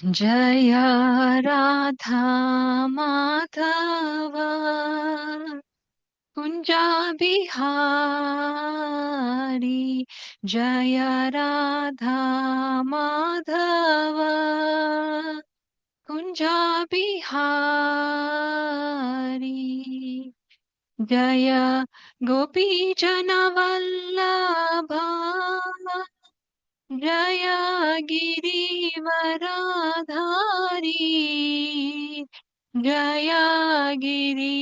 जय राधा माधव कुंजा बिहारी। जय राधा माधव कुंजा बिहारी। जय गोपी जन वल्लभा जय गिरिवरधारी। जय गिरिवरधारी।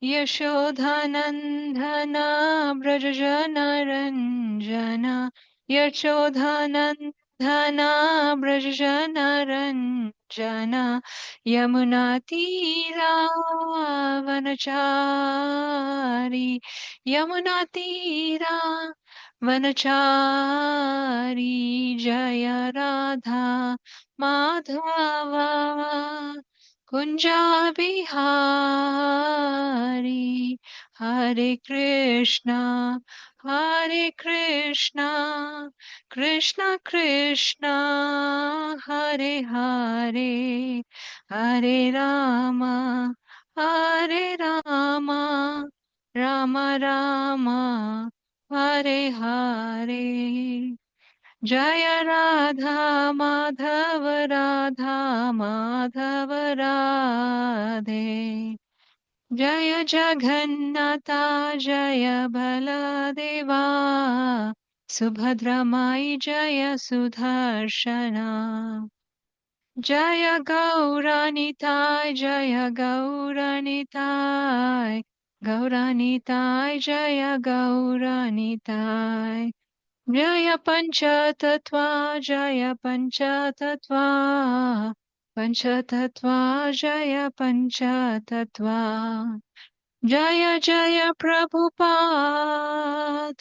यशोधनन्दन व्रजनरञ्जन यशोधनन्दन व्रजनरञ्जन यमुनातीरावनचारि यमुनातीरा वनचारी। जय राधा माधव कुंजा बिहारी। हरे कृष्णा कृष्णा कृष्णा हरे हरे हरे राम राम राम हरे हरे। जय राधा माधव राधे। जय जगन्नाथ जय बलदेवा सुभद्रा माई जय सुदर्शना। जय गौरानिताय जय गौरानिताय गौरानिताय जय गौरानिताय। जय पञ्चतत्त्वा जय पञ्चतत्त्वा पञ्चतत्त्वा जय पञ्चतत्त्वा। जय जय प्रभुपाद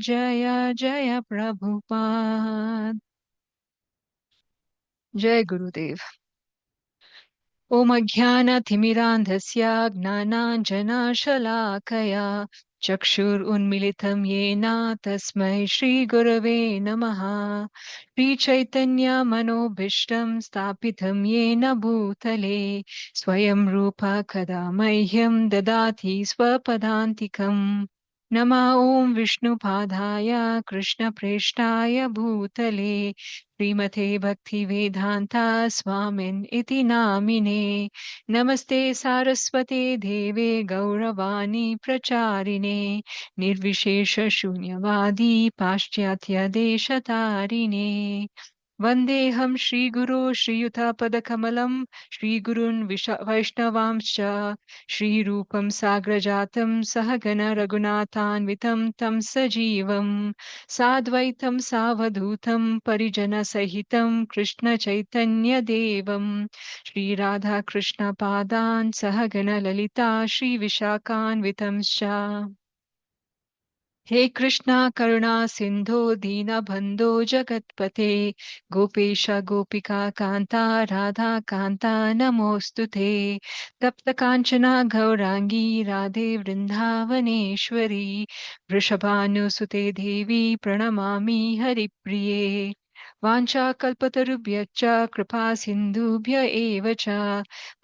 जय जय प्रभुपाद। जय गुरुदेव। ॐ अज्ञानतिमिरान्धस्य ज्ञानाञ्जनशलाकया चक्षुरुन्मिलितं येन तस्मै श्रीगुरवे नमः। श्रीचैतन्यमनोभीष्टं स्थापितं येन भूतले स्वयं रूप कदा मह्यं ददाति स्वपदान्तिकम्। नमः ॐ विष्णुपादाय कृष्णप्रेष्ठाय भूतले श्रीमते भक्तिवेदान्ता स्वामिन् इति नामिने। नमस्ते सारस्वते देवे गौरवाणी प्रचारिणे निर्विशेषशून्यवादी पाश्चात्यदेशतारिणे। वन्देऽहं श्रीगुरो श्रीयुतपदकमलं श्रीगुरून् वैष्णवांश्च श्रीरूपं साग्रजातं सहगण रघुनाथान्वितं तं सजीवं साद्वैतं सावधूतं परिजनसहितं कृष्णचैतन्यदेवं श्रीराधाकृष्णपादान् सहगण ललिता श्रीविशाखान्वितंश्च। हे कृष्णा करुणा सिन्धो दीनबन्धो जगत्पते गोपेश गोपिका कान्ता राधा कान्ता नमोऽस्तु ते। तप्त काञ्चना गौराङ्गी राधे वृन्दावनेश्वरी वृषभानुसुते देवी प्रणमामि हरिप्रिये। वाञ्छाकल्पतरुभ्यश्च कृपा सिन्धुभ्य एव च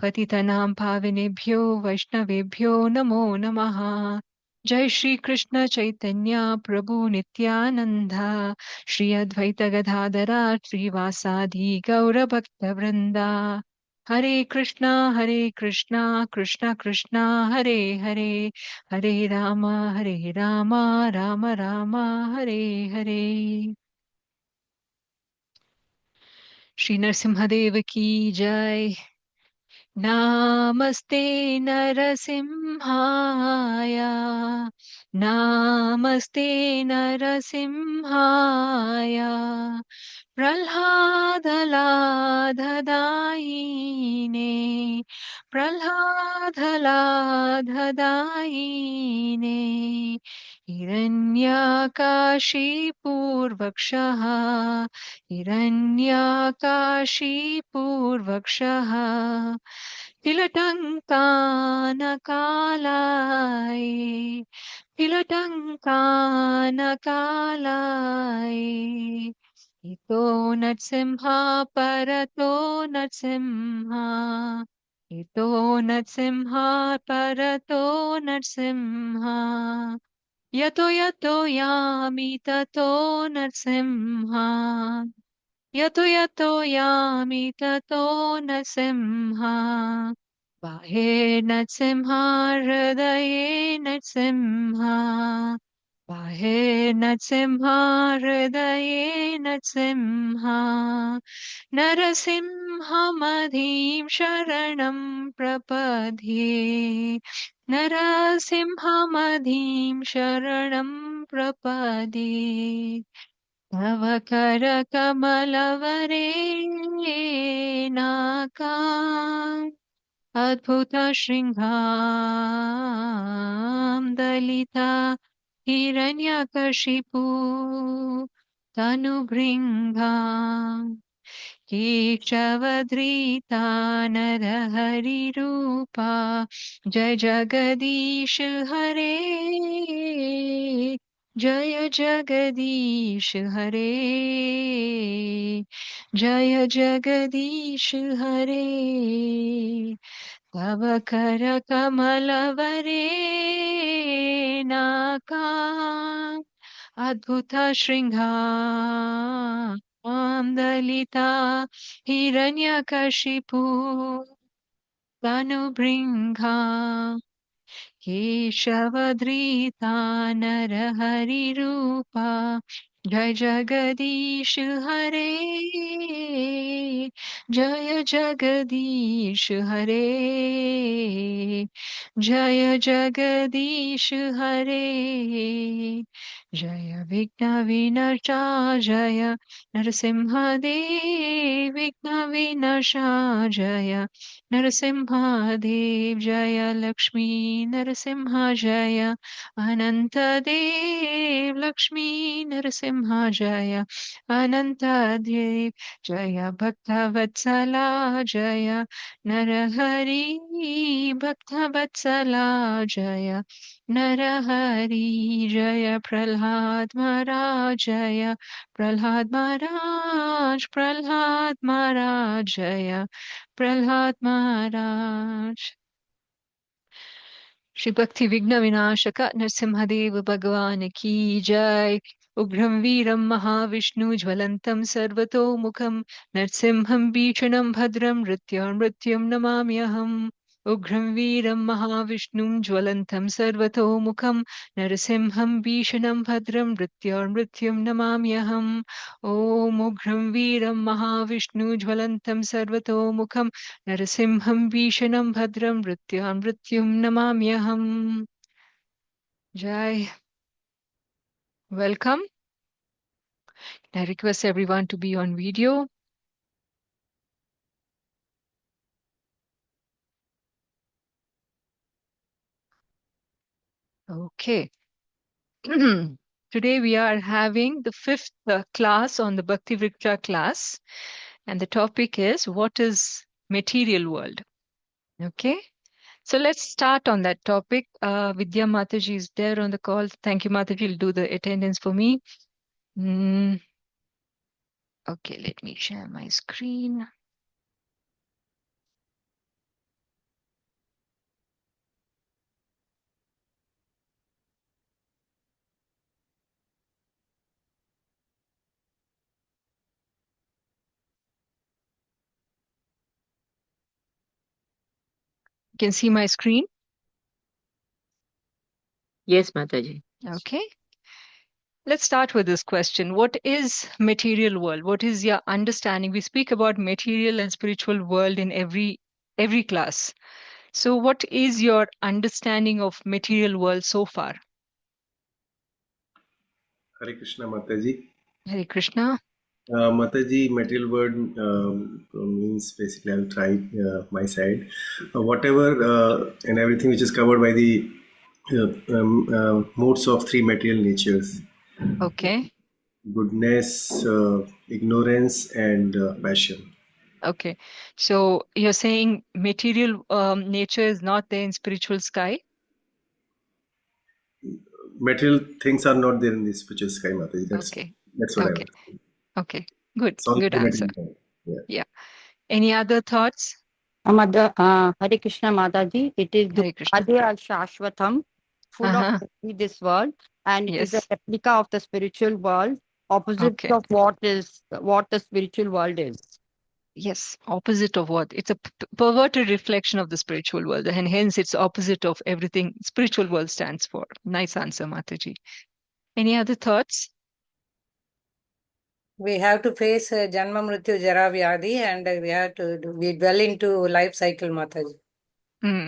पतितनां पावनेभ्यो वैष्णवेभ्यो नमो नमः। जय श्री कृष्ण चैतन्य प्रभु नित्यानंद श्री अद्वैत गदाधरा श्रीवासादि गौर भक्त वृंदा। हरे कृष्णा कृष्णा कृष्णा हरे हरे हरे राम राम राम हरे हरे। श्री नरसिंहदेव की जय। नमस्ते नरसिंहाय नमस्ते नरसिंहाय प्रह्लादलाधदायिने प्रह्लादलाधदायिने हिरण्यकाशीपूर्वक्षः हिरण्यकाशीपूर्वक्षः तिलटङ्कानकालाय किलटङ्कानकालाय इतो नरसिंहा परतो नरसिंहा इतो नरसिंहा परतो नरसिंहा यतो यतो यामि ततो नरसिंहा यतो यतो यामि ततो नरसिंहा बाहे नरसिंहा हृदये नरसिंहा बाहे नरसिंहा हृदये नरसिंहा नरसिंहमधिं शरणं प्रपद्ये नरसिंहमधिं शरणं प्रपद्ये तव करकमलवरेणाका अद्भुतशृङ्गां दलिता हिरण्यकशिपु तनुभृङ्गा केशवधृता नरहरिरूपा जय जगदीश हरे जय जगदीश हरे जय जगदीश हरे तव करकमलवरेणाका अद्भुतशृङ्गां दलिता हिरण्यकशिपु तनुभृङ्गा केशवधृता नरहरिरूपा जय जगदीश हरे जय जगदीश हरे जय जगदीश हरे जय विघ्नविनाशा जय नरसिंहदेव विघ्नविनाशा जय नरसिंहदेव जय लक्ष्मी नरसिंह जय अनन्तदेव लक्ष्मी नरसिंह जय अनन्तदेव जय भक्तवत्सला जय नरहरि भक्तवत्सला जय नरहरि जय प्रह्लाद महाराज जय प्रह्लाद महाराज प्रह्लाद महाराज जय प्रह्लाद महाराज श्री भक्ति विघ्न विनाशक नरसिंहदेव भगवान की जय उग्रं वीरं महाविष्णु ज्वलन्तं सर्वतोमुखं नरसिंहं भीषणं भद्रं मृत्युं नमाम्यहम् उग्रं वीरं महाविष्णुं ज्वलन्तं सर्वतोमुखं नरसिंहं भीषणं भद्रं मृत्युं नमाम्यहम् ॐ उग्रं वीरं महाविष्णु ज्वलन्तं सर्वतोमुखं नरसिंहं भीषणं भद्रं मृत्युं नमाम्यहम् Jai. Welcome. I request everyone to be on video. Okay. Today we are having the fifth class on the Bhakti Vriksha class, and the topic is what is material world. Okay. So let's start on that topic. Vidya Mataji is there on the call. Thank you, Mataji. Will do the attendance for me. Okay, let me share my screen. You can see my screen. Yes, Mataji. Okay. Let's start with this question. What is material world? What is your understanding? We speak about material and spiritual world in every class. So what is your understanding of material world so far? Hare Krishna Mataji. Hare Krishna. Mataji, material world means basically I'll try my side. Whatever and everything which is covered by the modes of three material natures. Okay. Goodness, ignorance, and passion. Okay. So you're saying material nature is not there in spiritual sky? material things are not there in the spiritual sky, Mataji. Okay. That's what I Okay. was. Okay. Good. It's only Good the answer. material thing. Yeah. Yeah. Any other thoughts? Hare Krishna Mataji, it is Hare Krishna. Adya al Shashwatam, full of Uh-huh. this world, and it is a Yes. replica of the spiritual world, opposite Okay. of what the spiritual world is. Yes. Opposite of what? It's a perverted reflection of the spiritual world, and hence it's opposite of everything spiritual world stands for. Nice answer, Mataji. Any other thoughts? We have to face Janma Mrityu Jara Vyadhi, and we dwell into life cycle, Mataji. Hmm.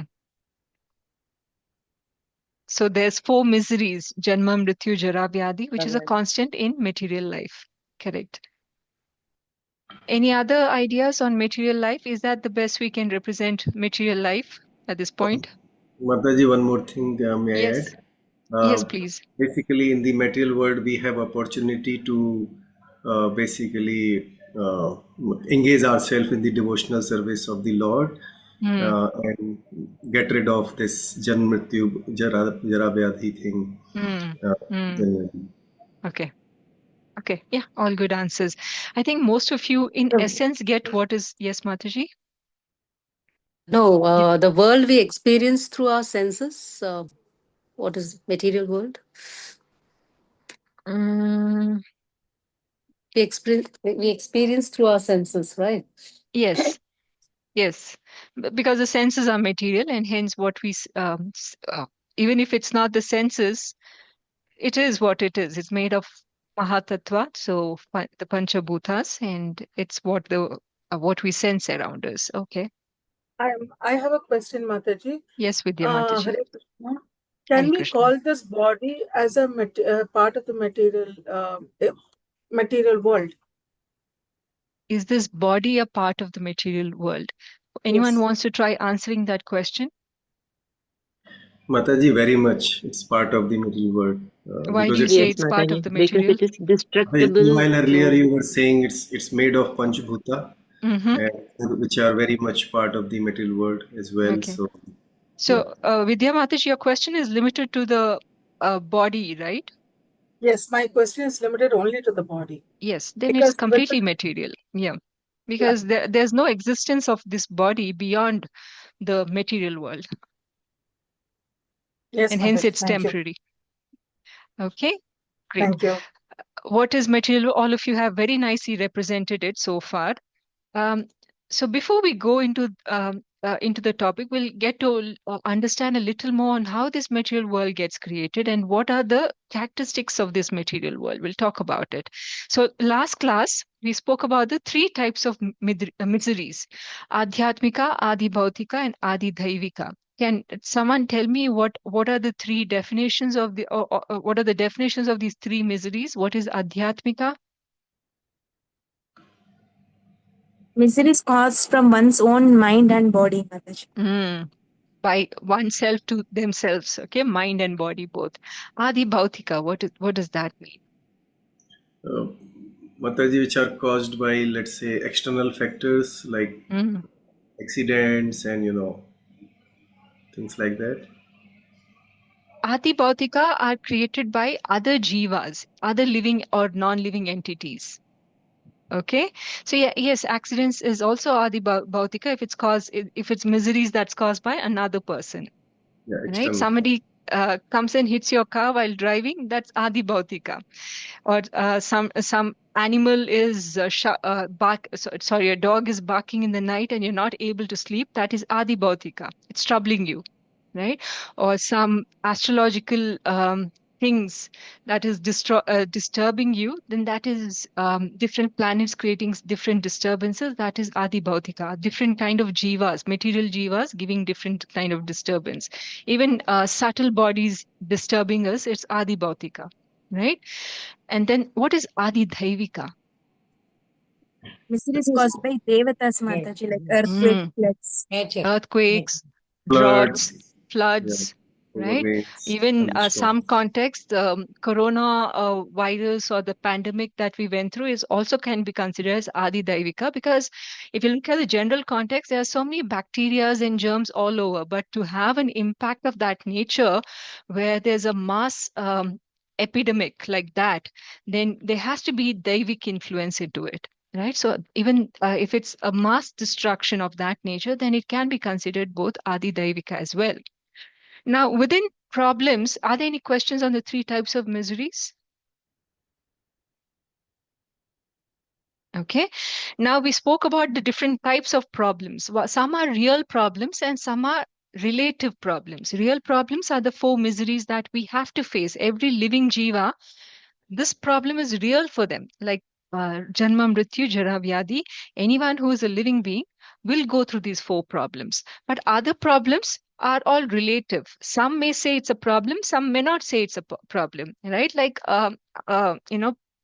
So there's four miseries, Janma, Mrityu, Jara, Vyadhi, which is a constant in material life. Correct. Any other ideas on material life? Is that the best we can represent material life at this point? Mataji, one more thing may I Yes. add? Yes, Uh, please. Basically, in the material world, we have opportunity to basically engage ourselves in the devotional service of the Lord Hmm. and get rid of this Janmrityu, Jara Vyadhi thing. Hmm. Uh, Hmm. generally. Okay. Okay. Yeah, all good answers. I think most of you, in essence, get what is. Yes, Mataji? No, Yeah. the world we experience through our senses. What is material world? Mm, We experience through our senses, right? yes. Yes. Because the senses are material, and hence what even if it's not the senses, it is what it is. It's made of Mahatattva, so the Panchabhutas, and it's what we sense around us. Okay. I have a question, Mataji. Yes, Vidya Mataji. Hare Krishna. Hare Can we Krishna. call this body as a part of the material world? Is this body a part of the material world? Anyone Yes. wants to try answering that question? Mataji, very much. It's part of the material world Why do because you say Yes, it's part of Mataji, the because material? it is destructible. while earlier So you were saying it's made of Panchabhuta, Mm-hmm. which are very much part of the material world as well. Okay. So, yeah. So, Vidya Mataji, your question is limited to the body, right? Yes, my question is limited only to the body. Yes, then it's Because with the, completely material. Yeah. yeah, Because there's no existence of this body beyond the material world, yes, and hence Mataji. it's Thank you. temporary. Okay, great. Thank you. What is material? All of you have very nicely represented it so far. Um, so before we go into the topic, we'll get to understand a little more on how this material world gets created and what are the characteristics of this material world. We'll talk about it. So last class, we spoke about the three types of miseries: Adhyatmika, Adi Bhautika, and Adi Daivika. Can someone tell me what are the three definitions of what are the definitions of these three miseries? What is Adhyatmika? Misery is caused from one's own mind and body, Mataji. Mm. By oneself to themselves, okay, mind and body both. Adi Bhautika, what does that mean? Uh, Mataji, which are caused by, let's say, external factors like Mm. accidents and, things like that. Adi Bhautika are created by other jivas, other living or non-living entities. Okay, so yeah, yes, accidents is also Adi Bhautika if it's miseries that's caused by another person, Yeah, right? external. Somebody comes and hits your car while driving, that's Adi Bhautika. Or some animal is sorry, a dog is barking in the night and you're not able to sleep, that is Adi Bhautika. It's troubling you, right? Or some astrological things that is disturbing you, then that is different planets creating different disturbances, that is Adi Bhautika. Different kind of jivas, material jivas giving different kind of disturbance. Even subtle bodies disturbing us, it's Adi Bhautika, right? And then what is Adi Daivika? Misery is caused by Devatas, Mataji, like earthquake, Mm. floods. Nature. Earthquakes, droughts, Floods. Yeah. floods, over right? rains, Even some thunderstorms. context, corona virus or the pandemic that we went through is also can be considered as Adi Daivika, because if you look at the general context, there are so many bacteria and germs all over. But to have an impact of that nature, where there's a mass epidemic like that, then there has to be Daivik influence into it. Right. So even if it's a mass destruction of that nature, then it can be considered both Adi Daivika as well. Now, within problems, are there any questions on the three types of miseries? Okay. Now we spoke about the different types of problems. Some are real problems and some are relative problems. Real problems are the four miseries that we have to face. Every living jiva, this problem is real for them. Like Janma, Mrityu, Jara, Vyadi, anyone who is a living being will go through these four problems. But other problems are all relative. Some may say it's a problem, some may not say it's a problem, right? Like,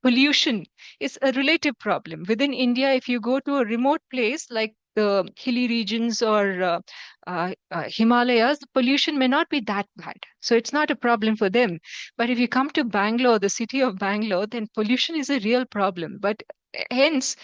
pollution is a relative problem. Within India, if you go to a remote place like the hilly regions or Himalayas, the pollution may not be that bad. So it's not a problem for them. But if you come to Bangalore, the city of Bangalore, then pollution is a real problem. But hence,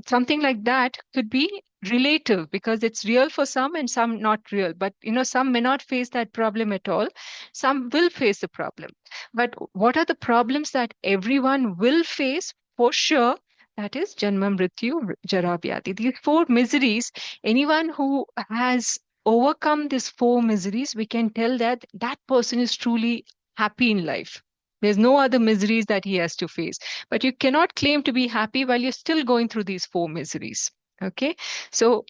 something like that could be relative because it's real for some and some not real. But some may not face that problem at all. Some will face the problem. But what are the problems that everyone will face for sure? That is Janma, Mrityu, Jara, Vyadi. These four miseries, anyone who has overcome these four miseries, we can tell that that person is truly happy in life. There's no other miseries that he has to face. But you cannot claim to be happy while you're still going through these four miseries. Okay. So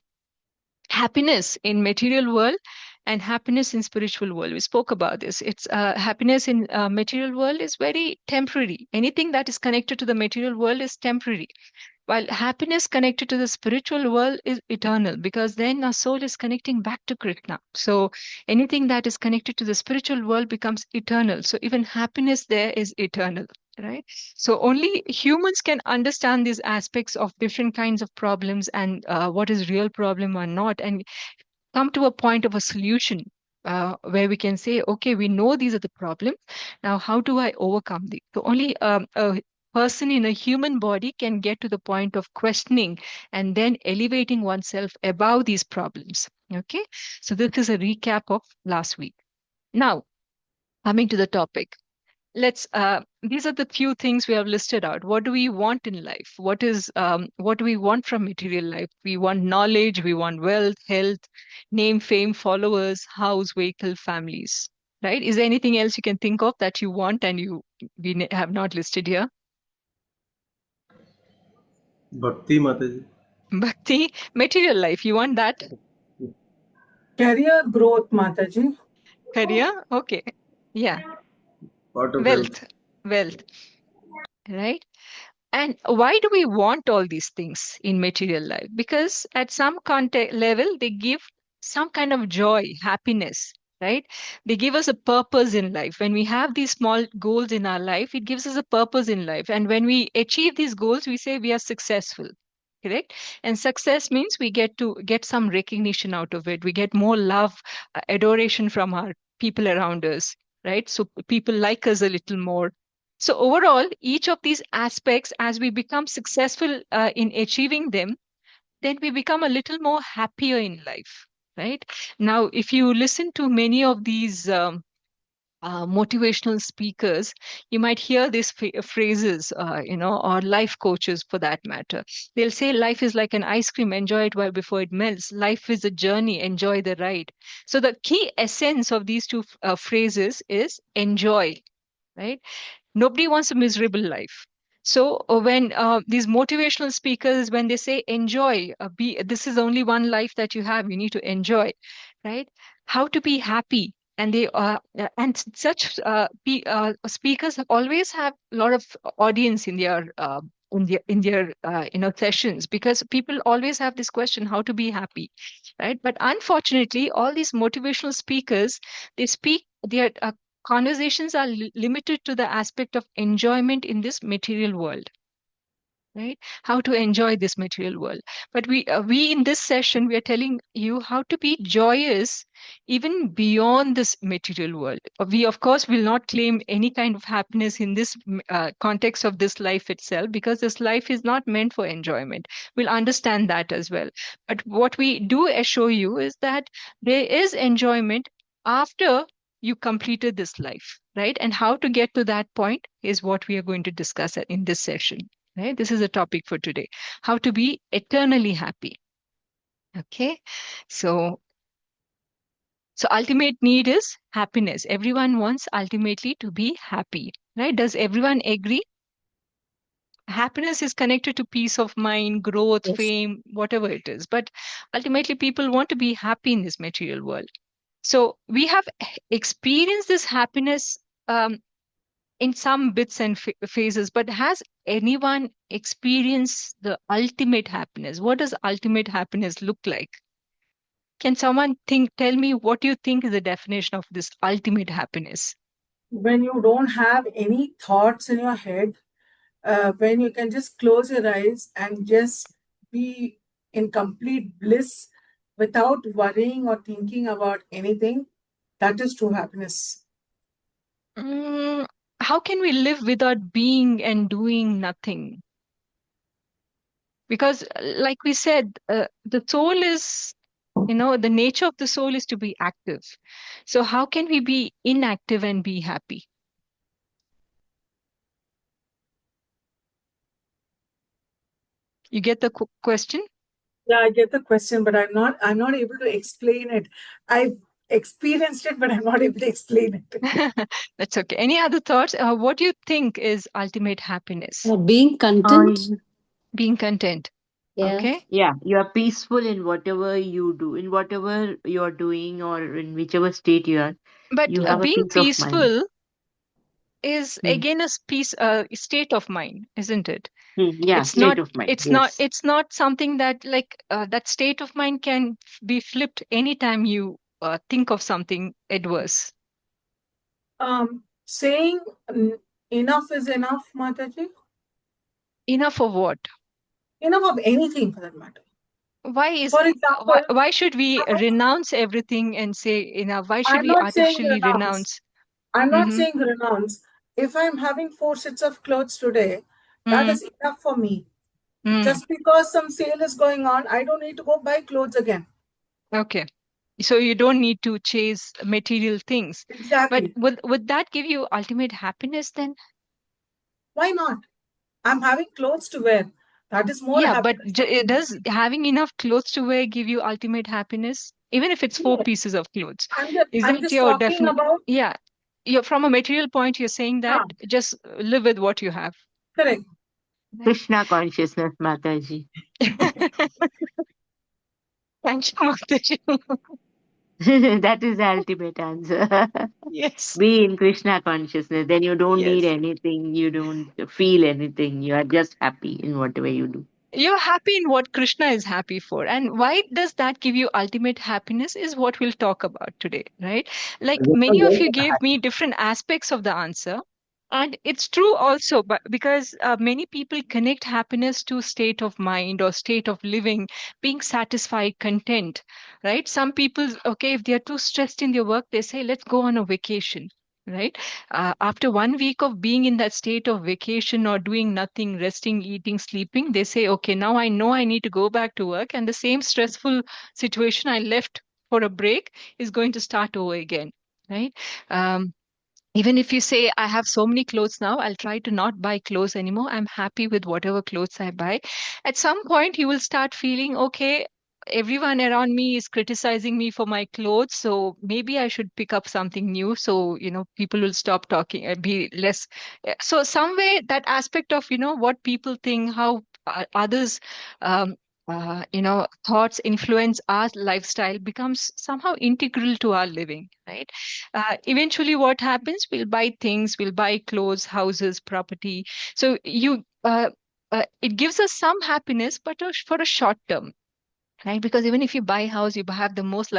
happiness in material world and happiness in spiritual world, we spoke about this. It's happiness in material world is very temporary. Anything that is connected to the material world is temporary, while happiness connected to the spiritual world is eternal, because then our soul is connecting back to Krishna. So anything that is connected to the spiritual world becomes eternal. So even happiness there is eternal, right? So only humans can understand these aspects of different kinds of problems and what is real problem or not, and come to a point of a solution where we can say, okay, we know these are the problems. Now, how do I overcome these? So only a person in a human body can get to the point of questioning and then elevating oneself above these problems. Okay, so this is a recap of last week. Now, coming to the topic, let's these are the few things we have listed out. What do we want in life? What do we want from material life? We want knowledge, we want wealth, health, name, fame, followers, house, vehicle, families, right? Is there anything else you can think of that you want and we have not listed here? Bhakti Mataji. Bhakti, material life, you want that? Career growth, Mataji. Career, okay, yeah. Part of health. Wealth, right? And why do we want all these things in material life? Because at some context level, they give some kind of joy, happiness, right? They give us a purpose in life. When we have these small goals in our life, it gives us a purpose in life. And when we achieve these goals, we say we are successful. Correct. And success means we get to get some recognition out of it. We get more love, adoration from our people around us, right? So people like us a little more. So overall, each of these aspects, as we become successful in achieving them, then we become a little more happier in life, right? Now, if you listen to many of these motivational speakers, you might hear these phrases, or life coaches for that matter. They'll say life is like an ice cream, enjoy it while before it melts. Life is a journey, enjoy the ride. So the key essence of these two phrases is enjoy, right? Nobody wants a miserable life. So when these motivational speakers, when they say enjoy, be this is only one life that you have, you need to enjoy, right? How to be happy, and they and such speakers always have a lot of audience in their sessions, because people always have this question how to be happy, right? But unfortunately, all these motivational speakers, they speak their conversations are limited to the aspect of enjoyment in this material world. right? How to enjoy this material world. But we in this session, we are telling you how to be joyous even beyond this material world. We, of course, will not claim any kind of happiness in this context of this life itself, because this life is not meant for enjoyment. We'll understand that as well. But what we do assure you is that there is enjoyment after you completed this life, right? And how to get to that point is what we are going to discuss in this session, right? This is a topic for today, how to be eternally happy. Okay. So ultimate need is happiness. Everyone wants ultimately to be happy, right? Does everyone agree? Happiness is connected to peace of mind, growth, Yes. fame, whatever it is. But ultimately, people want to be happy in this material world. So we have experienced this happiness in some bits and phases, but has anyone experienced the ultimate happiness? What does ultimate happiness look like? Can someone tell me what you think is the definition of this ultimate happiness? When you don't have any thoughts in your head, when you can just close your eyes and just be in complete bliss without worrying or thinking about anything, that is true happiness. Mm, how can we live without being and doing nothing? Because, like we said, the soul is, the nature of the soul is to be active. So, how can we be inactive and be happy? You get the question? Yeah, I get the question, but I'm not able to explain it. I've experienced it, but I'm not able to explain it. That's okay. Any other thoughts? What do you think is ultimate happiness? Being content. Being content. Yeah. Okay. Yeah, you are peaceful in whatever you do, in whatever you're doing, or in whichever state you are. But You have a being peace of mind. peaceful is Hmm. again a state of mind, isn't it? Yeah, It's not state of mind. it's not Yes. it's not something that, like, that state of mind can be flipped anytime you think of something adverse. Saying enough is enough, Mataji. Enough of what? Enough of anything for that matter. For example, Why should we I- renounce everything and say enough? Why should I'm we not saying artificially renounce. renounce? I'm not Mm-hmm. saying renounce. If I'm having 4 sets of clothes today, that Mm, is enough for me. mm. Just because some sale is going on, I don't need to go buy clothes again. Okay. So you don't need to chase material things. But Exactly. would that give you ultimate happiness then? Why not? I'm having clothes to wear. That is more Yeah, but happiness for me. does having enough clothes to wear give you ultimate happiness? Even if it's four No, pieces of clothes. Is I'm that just your talking definite? about. Yeah. You're from a material point, you're saying that Ah, just live with what you have. correct. Right. Krishna consciousness, Mataji. Thank you, Mataji. That is the ultimate answer. Yes. Be in Krishna consciousness. Then you don't need Yes. anything. You don't feel anything. You are just happy in whatever you do. You're happy in what Krishna is happy for. And why does that give you ultimate happiness is what we'll talk about today, right? Like, many of you gave me different aspects of the answer. And it's true also, but because many people connect happiness to state of mind or state of living, being satisfied, content, right? Some people, okay, if they're too stressed in their work, they say, let's go on a vacation, right? After 1 week of being in that state of vacation or doing nothing, resting, eating, sleeping, they say, okay, now I know I need to go back to work. And the same stressful situation I left for a break is going to start over again, right? Um, Even if you say, I have so many clothes now, I'll try to not buy clothes anymore. I'm happy with whatever clothes I buy. At some point, you will start feeling, okay, everyone around me is criticizing me for my clothes. So maybe I should pick up something new. So, people will stop talking and be less. So, some way, that aspect of, what people think, how others, um, thoughts influence our lifestyle becomes somehow integral to our living, right? Eventually what happens, we'll buy things, we'll buy clothes, houses, property. So it gives us some happiness, but for a short term, right? Because even if you buy a house, you have the most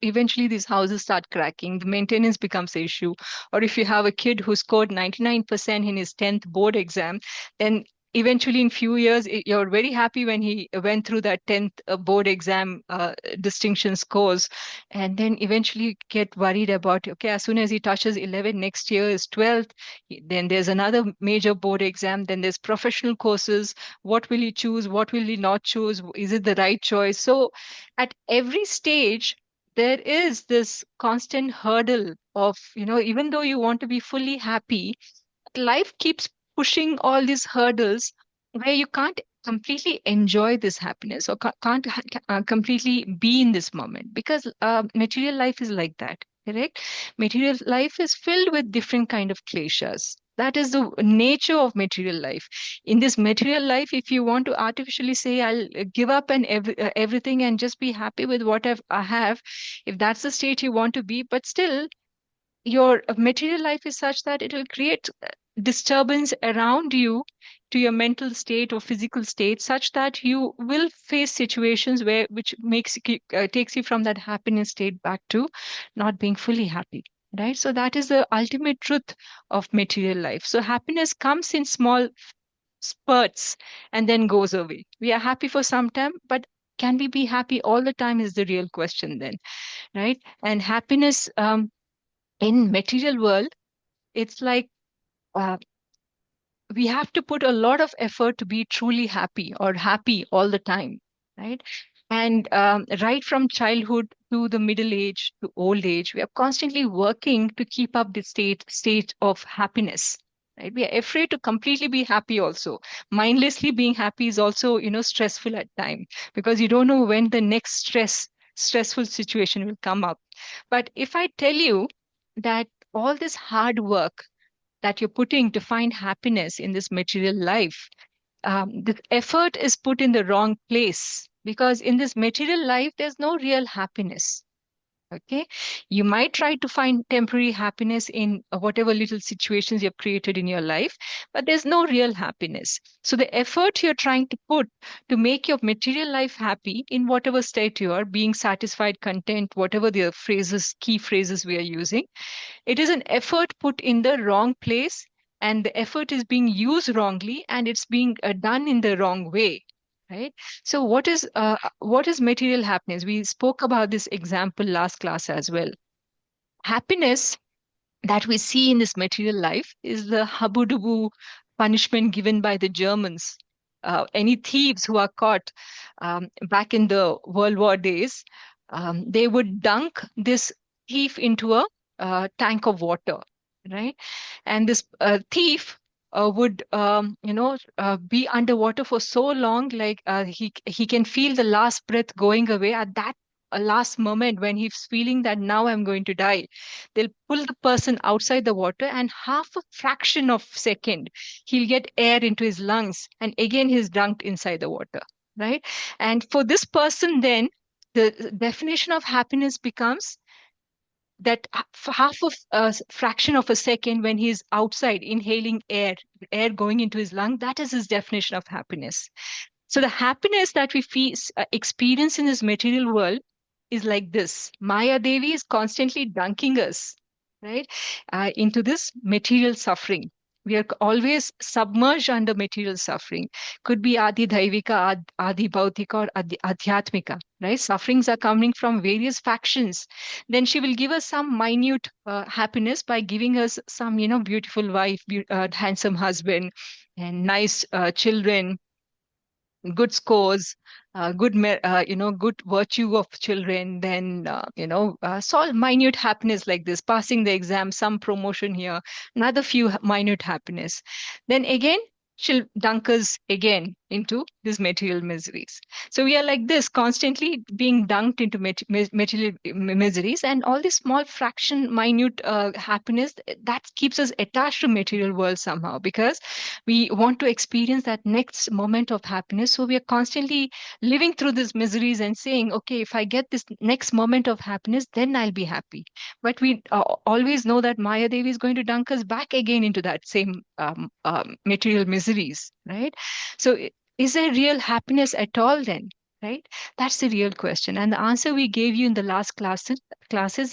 eventually these houses start cracking, the maintenance becomes an issue. Or if you have a kid who scored 99% in his 10th board exam, then eventually in few years, you're very happy when he went through that 10th board exam distinction scores, and then eventually you get worried about, okay, as soon as he touches 11, next year is 12th, then there's another major board exam, then there's professional courses. What will he choose? What will he not choose? Is it the right choice? So at every stage, there is this constant hurdle of, even though you want to be fully happy, life keeps pushing all these hurdles where you can't completely enjoy this happiness, or can't completely be in this moment, because material life is like that, correct? Material life is filled with different kind of kleshas. That is the nature of material life. In this material life, if you want to artificially say, I'll give up and everything and just be happy with what I have, if that's the state you want to be, but still your material life is such that it will create disturbance around you, to your mental state or physical state, such that you will face situations where which takes you from that happiness state back to not being fully happy, right? So that is the ultimate truth of material life. So happiness comes in small spurts and then goes away. We are happy for some time, but can we be happy all the time is the real question then, right? And happiness, in material world, it's like, uh, we have to put a lot of effort to be truly happy or happy all the time, right? And right from childhood to the middle age to old age, we are constantly working to keep up the state of happiness, right? We are afraid to completely be happy also. Mindlessly being happy is also, stressful at time, because you don't know when the next stressful situation will come up. But if I tell you that all this hard work that you're putting to find happiness in this material life, the effort is put in the wrong place, because in this material life, there's no real happiness. Okay, you might try to find temporary happiness in whatever little situations you've created in your life, but there's no real happiness. So the effort you're trying to put to make your material life happy in whatever state you are, being satisfied, content, whatever the key phrases we are using, it is an effort put in the wrong place, and the effort is being used wrongly, and it's being done in the wrong way, right? So what is material happiness? We spoke about this example last class as well. Happiness that we see in this material life is the habudubu punishment given by the Germans. Any thieves who are caught back in the World War days, they would dunk this thief into a tank of water, right? And this thief would, be underwater for so long, like he can feel the last breath going away. At that last moment, when he's feeling that now I'm going to die, they'll pull the person outside the water, and half a fraction of second, he'll get air into his lungs, and again he's dunked inside the water, right? And for this person, then the definition of happiness becomes that half of a fraction of a second when he's outside inhaling air going into his lung, that is his definition of happiness. So the happiness that we experience in this material world is like this. Maya Devi is constantly dunking us, right, into this material suffering. We are always submerged under material suffering. Could be Adi Daivika, Adi Bhautika, or Adi Adhyatmika, right? Sufferings are coming from various factions. Then she will give us some minute happiness by giving us some, beautiful wife, handsome husband, and nice children, good scores, good virtue of children, then solve minute happiness like this, passing the exam, some promotion here, another few minute happiness. Then again, she'll dunk us again into these material miseries. So we are like this, constantly being dunked into material miseries, and all this small fraction, minute happiness that keeps us attached to material world somehow, because we want to experience that next moment of happiness. So we are constantly living through these miseries and saying, okay, if I get this next moment of happiness, then I'll be happy. But we always know that Maya Devi is going to dunk us back again into that same material miseries, right? So is there real happiness at all then? Right? That's the real question. And the answer we gave you in the last classes,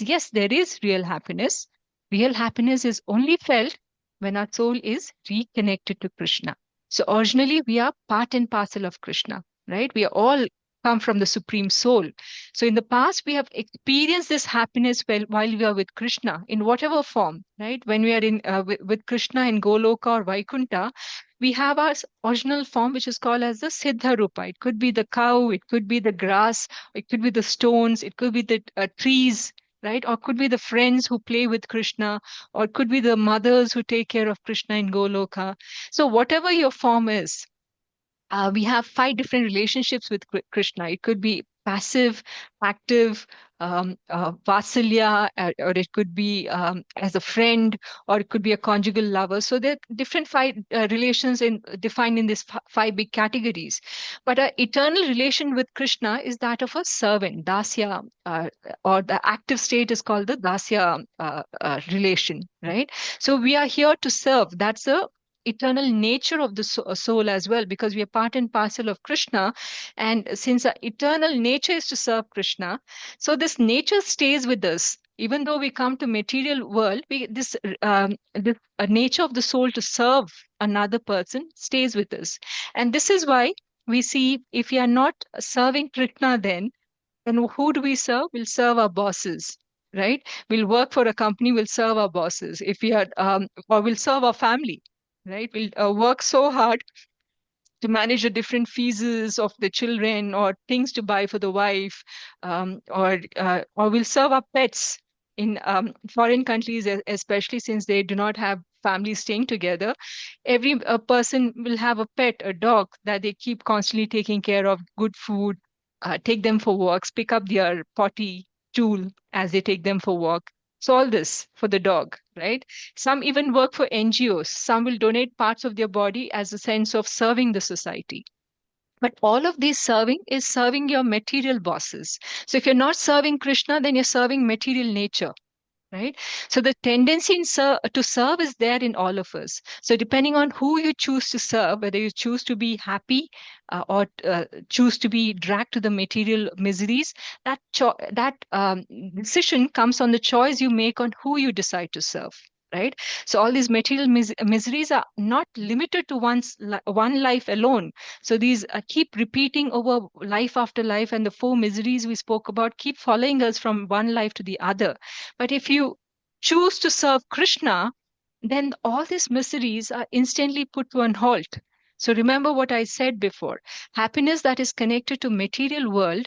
yes, there is real happiness. Real happiness is only felt when our soul is reconnected to Krishna. So originally we are part and parcel of Krishna, right? We are all come from the Supreme Soul. So in the past, we have experienced this happiness while we are with Krishna in whatever form, right? When we are in with Krishna in Goloka or Vaikunta, we have our original form, which is called as the Siddha Rupa. It could be the cow, it could be the grass, it could be the stones, it could be the trees, right? Or could be the friends who play with Krishna, or it could be the mothers who take care of Krishna in Goloka. So whatever your form is, we have 5 different relationships with Krishna. It could be passive, active, Vasalya, or it could be as a friend, or it could be a conjugal lover. So there are different 5 relations defined in these 5 big categories. But our eternal relation with Krishna is that of a servant, dasya, or the active state is called the dasya relation, right? So we are here to serve. That's a eternal nature of the soul as well, because we are part and parcel of Krishna. And since our eternal nature is to serve Krishna, so this nature stays with us. Even though we come to material world, this nature of the soul to serve another person stays with us. And this is why we see, if we are not serving Krishna, then who do we serve? We'll serve our bosses, right? We'll work for a company, we'll serve our bosses. If we are, or we'll serve our family, right? We'll work so hard to manage the different fees of the children or things to buy for the wife, or we'll serve our pets in foreign countries, especially since they do not have families staying together. Every person will have a pet, a dog that they keep constantly taking care of, good food, take them for walks, pick up their potty stool as they take them for walk. So all this for the dog, right? Some even work for NGOs. Some will donate parts of their body as a sense of serving the society. But all of these serving is serving your material bosses. So if you're not serving Krishna, then you're serving material nature, right? So the tendency to serve is there in all of us. So depending on who you choose to serve, whether you choose to be happy or choose to be dragged to the material miseries, that decision comes on the choice you make on who you decide to serve. Right. So all these material miseries are not limited to one life alone. So these keep repeating over life after life, and the 4 miseries we spoke about keep following us from one life to the other. But if you choose to serve Krishna, then all these miseries are instantly put to an halt. So remember what I said before. Happiness that is connected to material world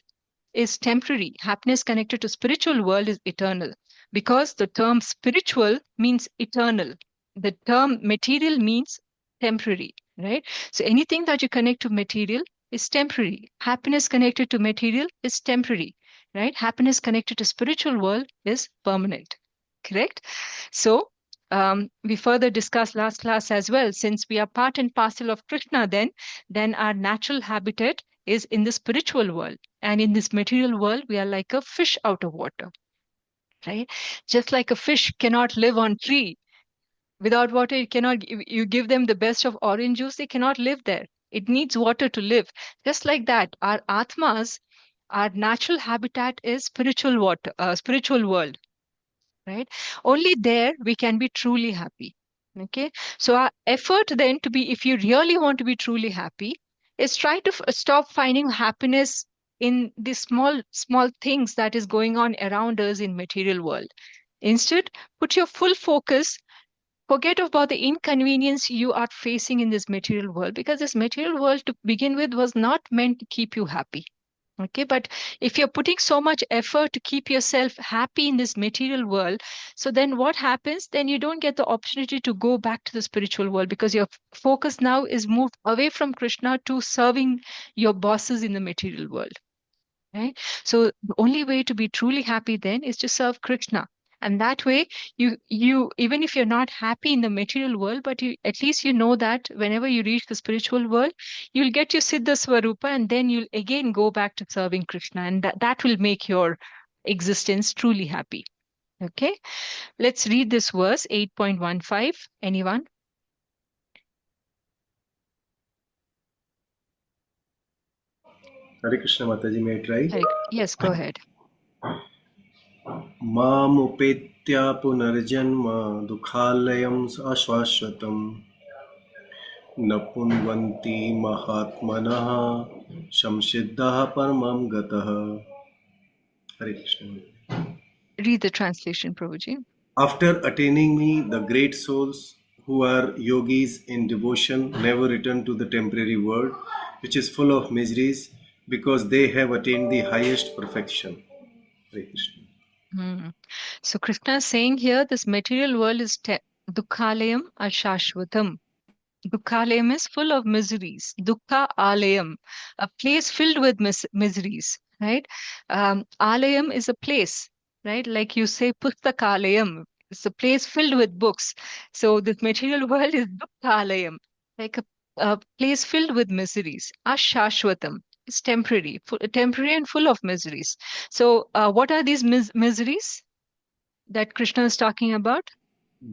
is temporary. Happiness connected to spiritual world is eternal. Because the term spiritual means eternal. The term material means temporary, right? So anything that you connect to material is temporary. Happiness connected to material is temporary, right? Happiness connected to spiritual world is permanent, correct? So we further discussed last class as well. Since we are part and parcel of Krishna, then our natural habitat is in the spiritual world. And in this material world, we are like a fish out of water, right? Just like a fish cannot live on tree. Without water, it cannot, you give them the best of orange juice, they cannot live there. It needs water to live. Just like that, our atmas, our natural habitat is spiritual world, right? Only there we can be truly happy. Okay. So our effort then to be, if you really want to be truly happy, is try to stop finding happiness in the small things that is going on around us in material world. Instead, put your full focus, forget about the inconvenience you are facing in this material world, because this material world to begin with was not meant to keep you happy. Okay, but if you're putting so much effort to keep yourself happy in this material world, so then what happens? Then you don't get the opportunity to go back to the spiritual world, because your focus now is moved away from Krishna to serving your bosses in the material world. Right? So the only way to be truly happy then is to serve Krishna. And that way, you even if you're not happy in the material world, but at least you know that whenever you reach the spiritual world, you'll get your Siddha Swarupa, and then you'll again go back to serving Krishna, and that will make your existence truly happy. Okay, let's read this verse 8.15. Anyone? Hare Krishna Mataji, may I try? Yes, go ahead. मामुपेत्या पुनर्जन्म दुःखालयम् अशाश्वतम् नपुन्वन्ति महात्मनः संसिद्धः परमं गतः. Hare Krishna. Read the translation, Prabhuji. After attaining me, the great souls who are yogis in devotion never return to the temporary world, which is full of miseries, because they have attained the highest perfection. Hare Krishna. So Krishna is saying here, this material world is dukkhalayam ashashvatam. Dukkhalayam is full of miseries. Dukkha alayam, a place filled with miseries, right? Alayam is a place, right? Like you say, pustakalayam, it's a place filled with books. So this material world is dukkhalayam, like a place filled with miseries. Ashashvatam is temporary, temporary and full of miseries. So what are these miseries that Krishna is talking about?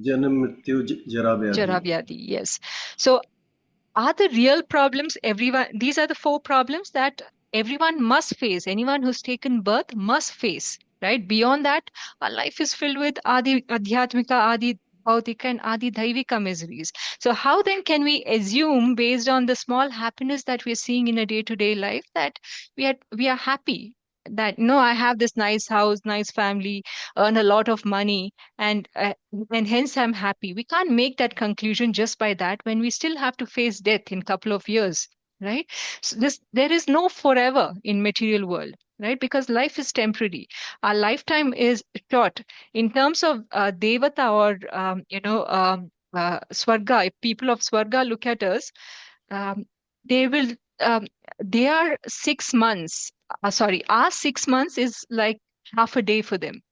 Janam Mrityu Jara Jara Vyadhi. Vyadhi, yes. So are the real problems everyone, these are the four problems that everyone must face, anyone who's taken birth must face, right? Beyond that, our life is filled with adi adhyatmika, adi bhautika, and adi daivika miseries. So how then can we assume, based on the small happiness that we're seeing in a day-to-day life, that we are happy, that no, I have this nice house, nice family, earn a lot of money, and hence I'm happy. We can't make that conclusion just by that when we still have to face death in a couple of years, right? So there is no forever in material world, right? Because life is temporary. Our lifetime is short. In terms of devata or swarga, if people of swarga look at us, um, they will um, they are 6 months. Sorry, our 6 months is like half a day for them,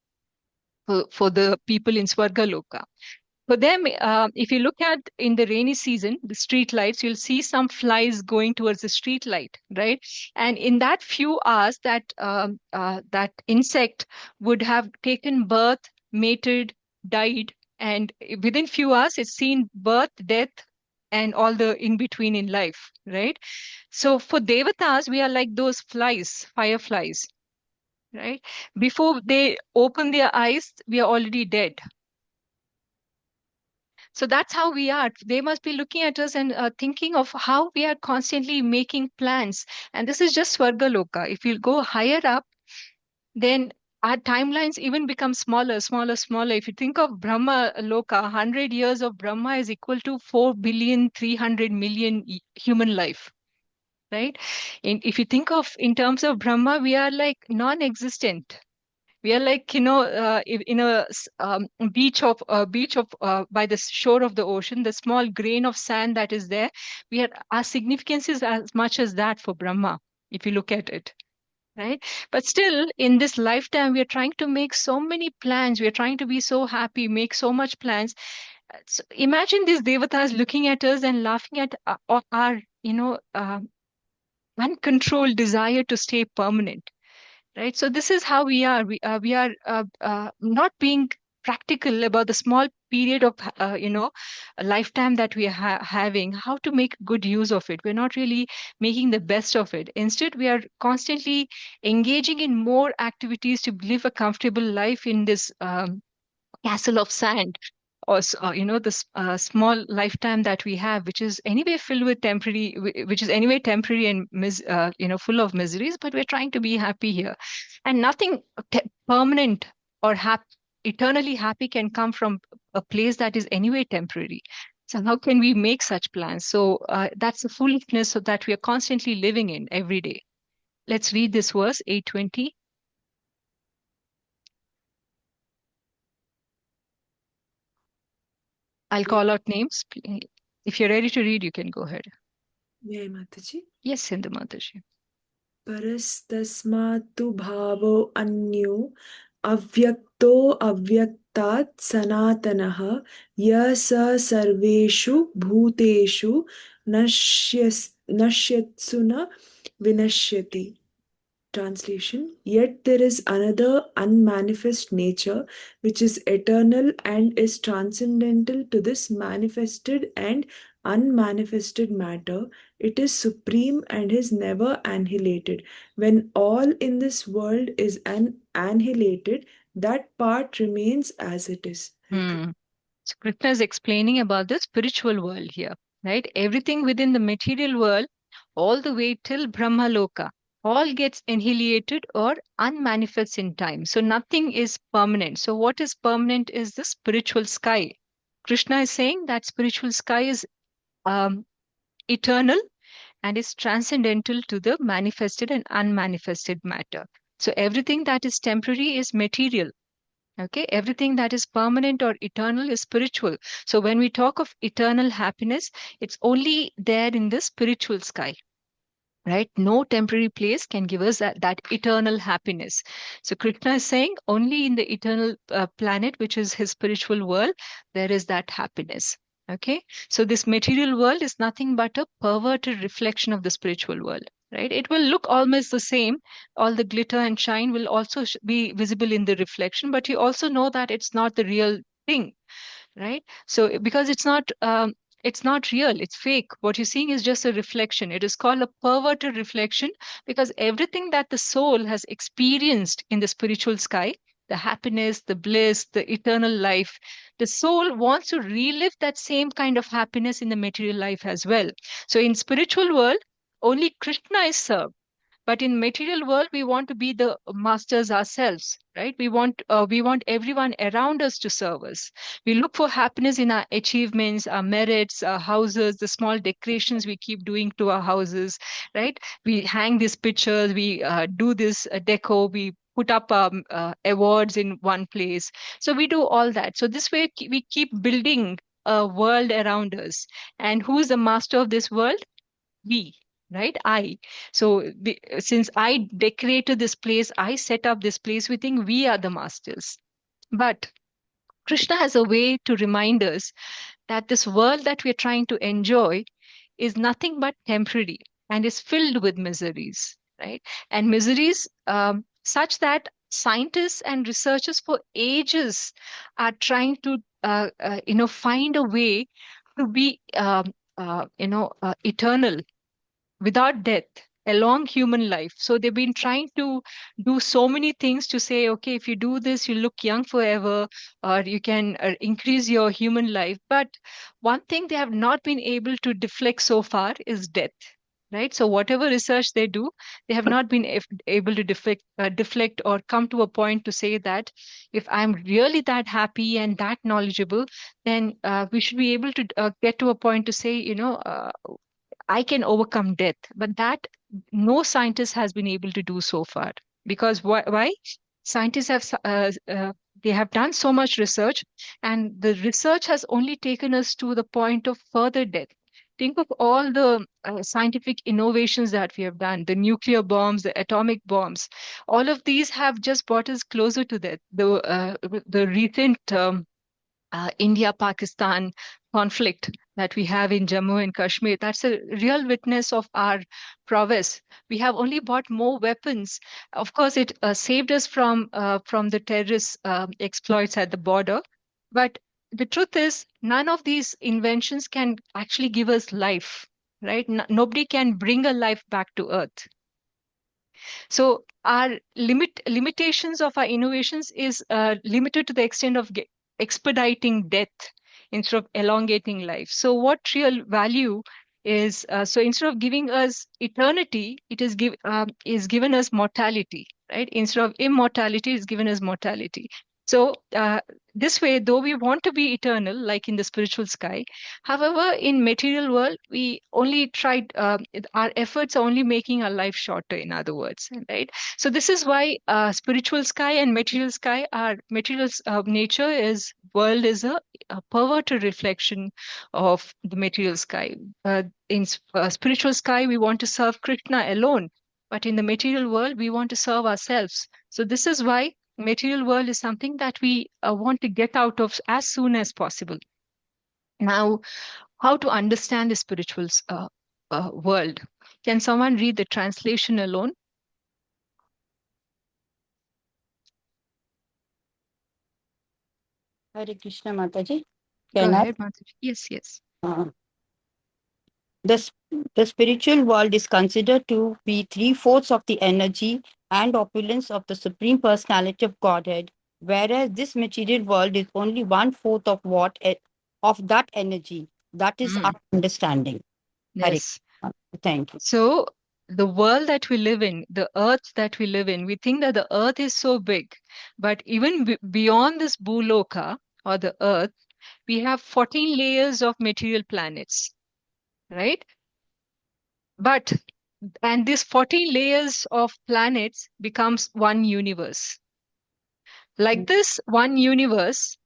for the people in Swargaloka. For them, if you look at in the rainy season, the street lights, you'll see some flies going towards the street light, right? And in that few hours, that insect would have taken birth, mated, died, and within few hours, it's seen birth, death, and all the in between in life, right? So for devatas, we are like those flies, fireflies, right? Before they open their eyes, we are already dead. So that's how we are. They must be looking at us and thinking of how we are constantly making plans. And this is just Swargaloka. If you go higher up, then our timelines even become smaller, smaller, smaller. If you think of Brahma Loka, 100 years of Brahma is equal to 4,300,000,000 human life, right? And if you think of in terms of Brahma, we are like non-existent. We are like, in a beach of by the shore of the ocean, the small grain of sand that is there. Our significance is as much as that for Brahma, if you look at it, right? But still, in this lifetime, we are trying to make so many plans. We are trying to be so happy, make so much plans. So imagine these devatas looking at us and laughing at our uncontrolled desire to stay permanent, right? So this is how we are. We are not being practical about the small period of a lifetime that we are having, how to make good use of it. We're not really making the best of it. Instead, we are constantly engaging in more activities to live a comfortable life in this castle of sand, or this small lifetime that we have, which is anyway filled with temporary, which is anyway temporary and full of miseries, but we're trying to be happy here. And nothing permanent or eternally happy can come from a place that is anyway temporary. So how can we make such plans? So that's the foolishness that we are constantly living in every day. Let's read this verse 820. I'll call out names. If you're ready to read, you can go ahead. Jai Mataji. Yes, Sindhu Mataji. परस्तस्मात्तु भावो अन्यो अव्यक्तो अव्यक्तात् सनातनः य स सर्वेषु भूतेषु नश्यत्सु न विनश्यति. Translation: Yet there is another unmanifest nature which is eternal and is transcendental to this manifested and unmanifested matter. It is supreme and is never annihilated. When all in this world is annihilated, that part remains as it is. So Krishna is explaining about the spiritual world here. right? Everything within the material world, all the way till Brahma Loka, all gets annihilated or unmanifests in time. So nothing is permanent. So what is permanent is the spiritual sky. Krishna is saying that spiritual sky is um, eternal and is transcendental to the manifested and unmanifested matter. So everything that is temporary is material. Okay, everything that is permanent or eternal is spiritual. So when we talk of eternal happiness, it's only there in the spiritual sky, right? No temporary place can give us that eternal happiness. So Krishna is saying only in the eternal planet, which is his spiritual world, there is that happiness. Okay, so this material world is nothing but a perverted reflection of the spiritual world, right? It will look almost the same. All the glitter and shine will also be visible in the reflection, but you also know that it's not the real thing, right? So because it's not real, it's fake. What you're seeing is just a reflection. It is called a perverted reflection because everything that the soul has experienced in the spiritual sky, the happiness, the bliss, the eternal life, the soul wants to relive that same kind of happiness in the material life as well. So in spiritual world, only Krishna is served, but in material world we want to be the masters ourselves, right? We want everyone around us to serve us. We look for happiness in our achievements, our merits, our houses, the small decorations we keep doing to our houses, right? We hang these pictures, we do this deco, we put up awards in one place. So we do all that. So this way we keep building a world around us. And who's the master of this world? We, right? I. So since I decorated this place, I set up this place, we think we are the masters. But Krishna has a way to remind us that this world that we're trying to enjoy is nothing but temporary and is filled with miseries, right? And miseries such that scientists and researchers for ages are trying to find a way to be eternal without death, a long human life. So they've been trying to do so many things to say, okay, if you do this, you look young forever, or you can increase your human life. But one thing they have not been able to deflect so far is death. Right. So whatever research they do, they have not been able to deflect or come to a point to say that if I'm really that happy and that knowledgeable, then we should be able to get to a point to say, I can overcome death. But that no scientist has been able to do so far. Because why? Scientists have they have done so much research, and the research has only taken us to the point of further death. Think of all the scientific innovations that we have done, the nuclear bombs, the atomic bombs. All of these have just brought us closer to death. The recent India-Pakistan conflict that we have in Jammu and Kashmir, that's a real witness of our prowess. We have only bought more weapons. Of course, it saved us from the terrorist exploits at the border. But the truth is, none of these inventions can actually give us life, right? Nobody can bring a life back to Earth. So our limitations of our innovations is limited to the extent of expediting death instead of elongating life. So what real value is? So instead of giving us eternity, it is given us mortality, right? Instead of immortality, it's given us mortality. So this way, though we want to be eternal, like in the spiritual sky, however, in material world, we only tried, our efforts are only making our life shorter, in other words, right? So this is why spiritual sky and material sky are material nature is world is a perverted reflection of the material sky. In spiritual sky, we want to serve Krishna alone, but in the material world, we want to serve ourselves. So this is why material world is something that we want to get out of as soon as possible. Now, how to understand the spiritual world? Can someone read the translation alone? Hare Krishna Mataji. Go Can I? ahead, Mataji. Yes, yes. Uh, the spiritual world is considered to be three-fourths of the energy and opulence of the Supreme Personality of Godhead, whereas this material world is only one-fourth of of that energy. That is our understanding. Hare Yes. Krishna. Thank you. So the world that we live in, the earth that we live in, we think that the earth is so big, but even beyond this Bhuloka or the earth, we have 14 layers of material planets, right? But and these 14 layers of planets becomes one universe. Like this one universe,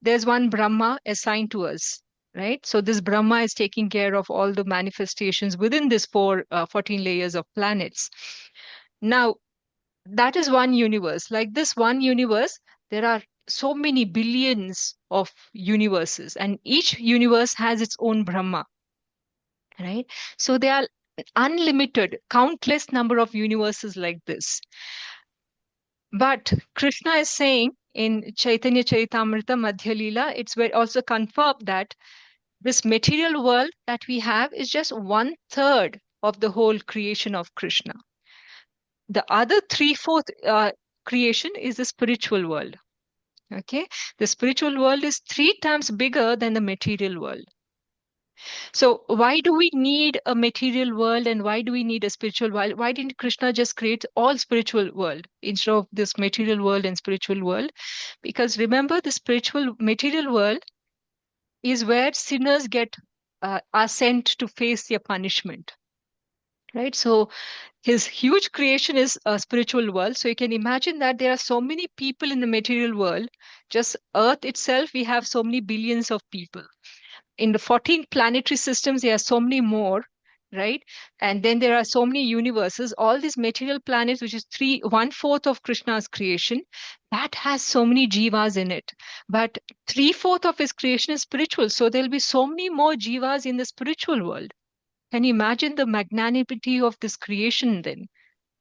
there's one Brahma assigned to us, right? So this Brahma is taking care of all the manifestations within this 14 layers of planets. Now, that is one universe. Like this one universe, there are so many billions of universes, and each universe has its own Brahma, right? So there are unlimited, countless number of universes like this. But Krishna is saying in Chaitanya Charitamrita Madhya Leela, it's also confirmed that this material world that we have is just 1/3 of the whole creation of Krishna. The other 3/4 creation is the spiritual world. Okay, the spiritual world is 3 times bigger than the material world. So why do we need a material world and why do we need a spiritual world? Why didn't Krishna just create all spiritual world instead of this material world and spiritual world? Because remember, the spiritual material world is where sinners are sent to face their punishment, right? So his huge creation is a spiritual world. So you can imagine that there are so many people in the material world. Just Earth itself, we have so many billions of people. In the 14 planetary systems, there are so many more, right? And then there are so many universes. All these material planets, which is 1/4 of Krishna's creation, that has so many jivas in it. But 3/4 of his creation is spiritual. So there'll be so many more jivas in the spiritual world. Can you imagine the magnanimity of this creation then?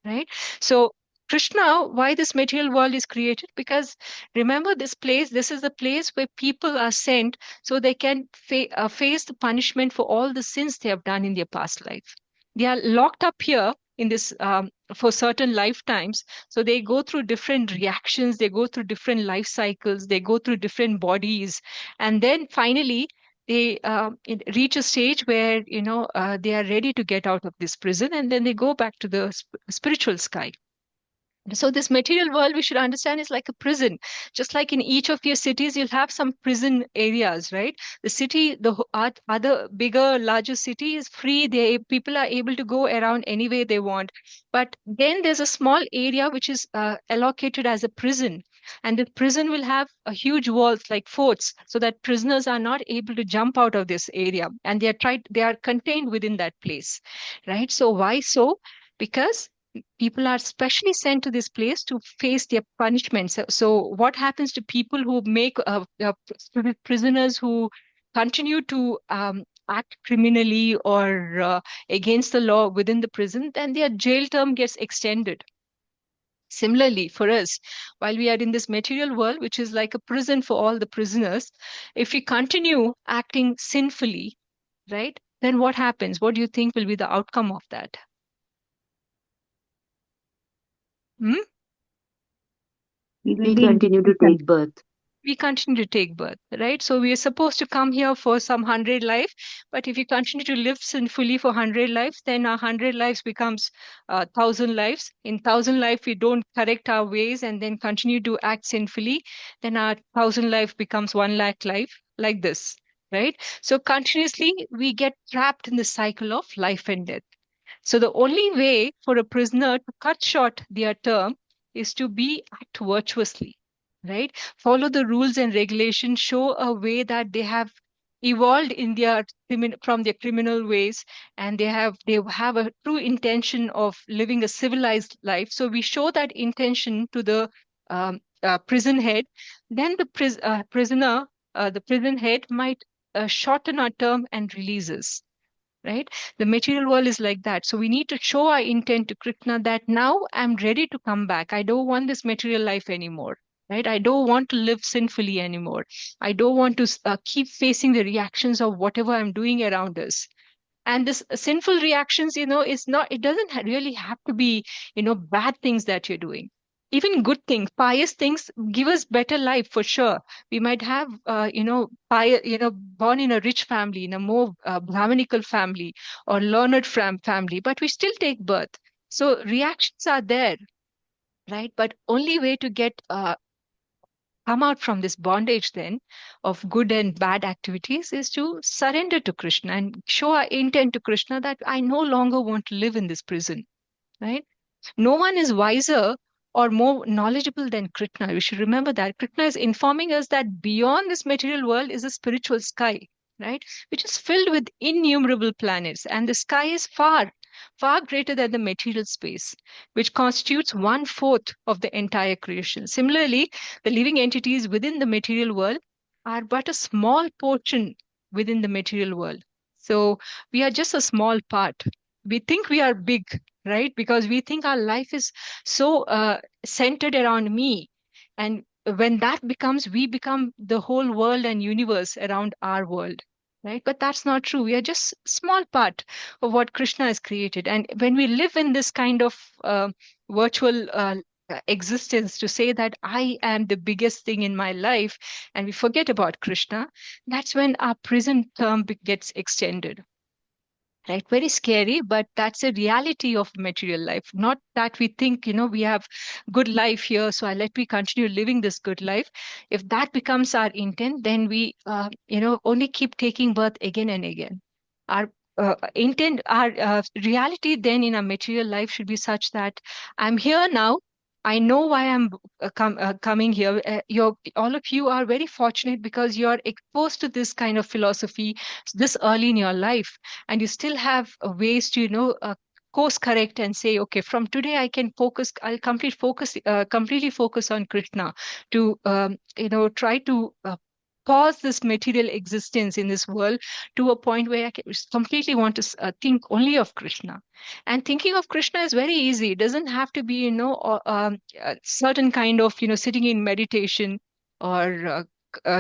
Right? So Krishna, why this material world is created? Because remember this is the place where people are sent so they can face the punishment for all the sins they have done in their past life. They are locked up here in this for certain lifetimes. So they go through different reactions, they go through different life cycles, they go through different bodies, and then finally they reach a stage where they are ready to get out of this prison, and then they go back to the spiritual sky. So this material world, we should understand, is like a prison. Just like in each of your cities, you'll have some prison areas, right? The city, other bigger, larger city is free. People are able to go around any way they want. But then there's a small area which is allocated as a prison. And the prison will have a huge walls like forts, so that prisoners are not able to jump out of this area, and they are contained within that place, right? So why so? Because people are specially sent to this place to face their punishment. So what happens to people who make prisoners who continue to act criminally or against the law within the prison, then their jail term gets extended. Similarly, for us, while we are in this material world, which is like a prison for all the prisoners, if we continue acting sinfully, right, then what happens? What do you think will be the outcome of that? Hmm? We continue to take birth. We continue to take birth, right? So we are supposed to come here for some 100 life, but if we continue to live sinfully for 100 lives, then our 100 lives becomes 1,000 lives. In 1,000 life, we don't correct our ways and then continue to act sinfully, then our 1,000 life becomes 1 lakh life, like this, right? So continuously, we get trapped in the cycle of life and death. So the only way for a prisoner to cut short their term is to act virtuously, right? Follow the rules and regulations, show a way that they have evolved in from their criminal ways, and they have a true intention of living a civilized life. So we show that intention to the prison head. Then the prison head might shorten our term and release us, right? The material world is like that. So we need to show our intent to Krishna that now I'm ready to come back. I don't want this material life anymore, right? I don't want to live sinfully anymore. I don't want to keep facing the reactions of whatever I'm doing around us. And this sinful reactions, it doesn't really have to be, bad things that you're doing. even good things, pious things give us better life for sure. We might have, born in a rich family, in a more Brahminical family or learned family, but we still take birth. So reactions are there, right? But only way to get come out from this bondage then of good and bad activities is to surrender to Krishna and show our intent to Krishna that I no longer want to live in this prison, right? No one is wiser or more knowledgeable than Krishna. We should remember that Krishna is informing us that beyond this material world is a spiritual sky, right? Which is filled with innumerable planets. And the sky is far, far greater than the material space, which constitutes 1/4 of the entire creation. Similarly, the living entities within the material world are but a small portion within the material world. So we are just a small part. We think we are big, right? Because we think our life is so centered around me. And when that becomes, we become the whole world and universe around our world, right? But that's not true. We are just small part of what Krishna has created. And when we live in this kind of virtual existence to say that I am the biggest thing in my life, and we forget about Krishna, that's when our prison term gets extended, right? Very scary, but that's a reality of material life. Not that we think, we have good life here, so I let me continue living this good life. If that becomes our intent, then we only keep taking birth again and again. Our intent, our reality then in our material life should be such that I'm here now. I know why I'm coming here. All of you are very fortunate because you're exposed to this kind of philosophy this early in your life, and you still have ways to course correct and say, okay, from today I can focus, I'll completely focus on Krishna, to try to pause this material existence in this world to a point where I can completely want to think only of Krishna. And thinking of Krishna is very easy. It doesn't have to be a certain kind of sitting in meditation or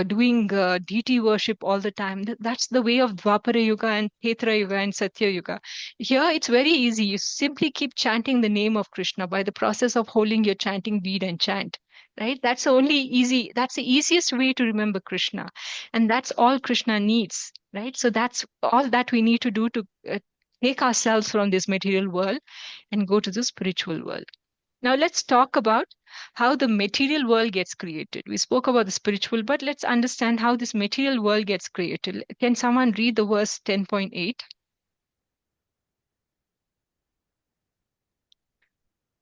doing deity worship all the time. That's the way of Dwapara Yuga and Treta Yuga and Satya Yuga. Here, it's very easy. You simply keep chanting the name of Krishna by the process of holding your chanting bead and chant. Right? That's only easy. That's the easiest way to remember Krishna. And that's all Krishna needs. Right? So that's all that we need to do to take ourselves from this material world and go to the spiritual world. Now, let's talk about how the material world gets created. We spoke about the spiritual, but let's understand how this material world gets created. Can someone read the verse 10.8?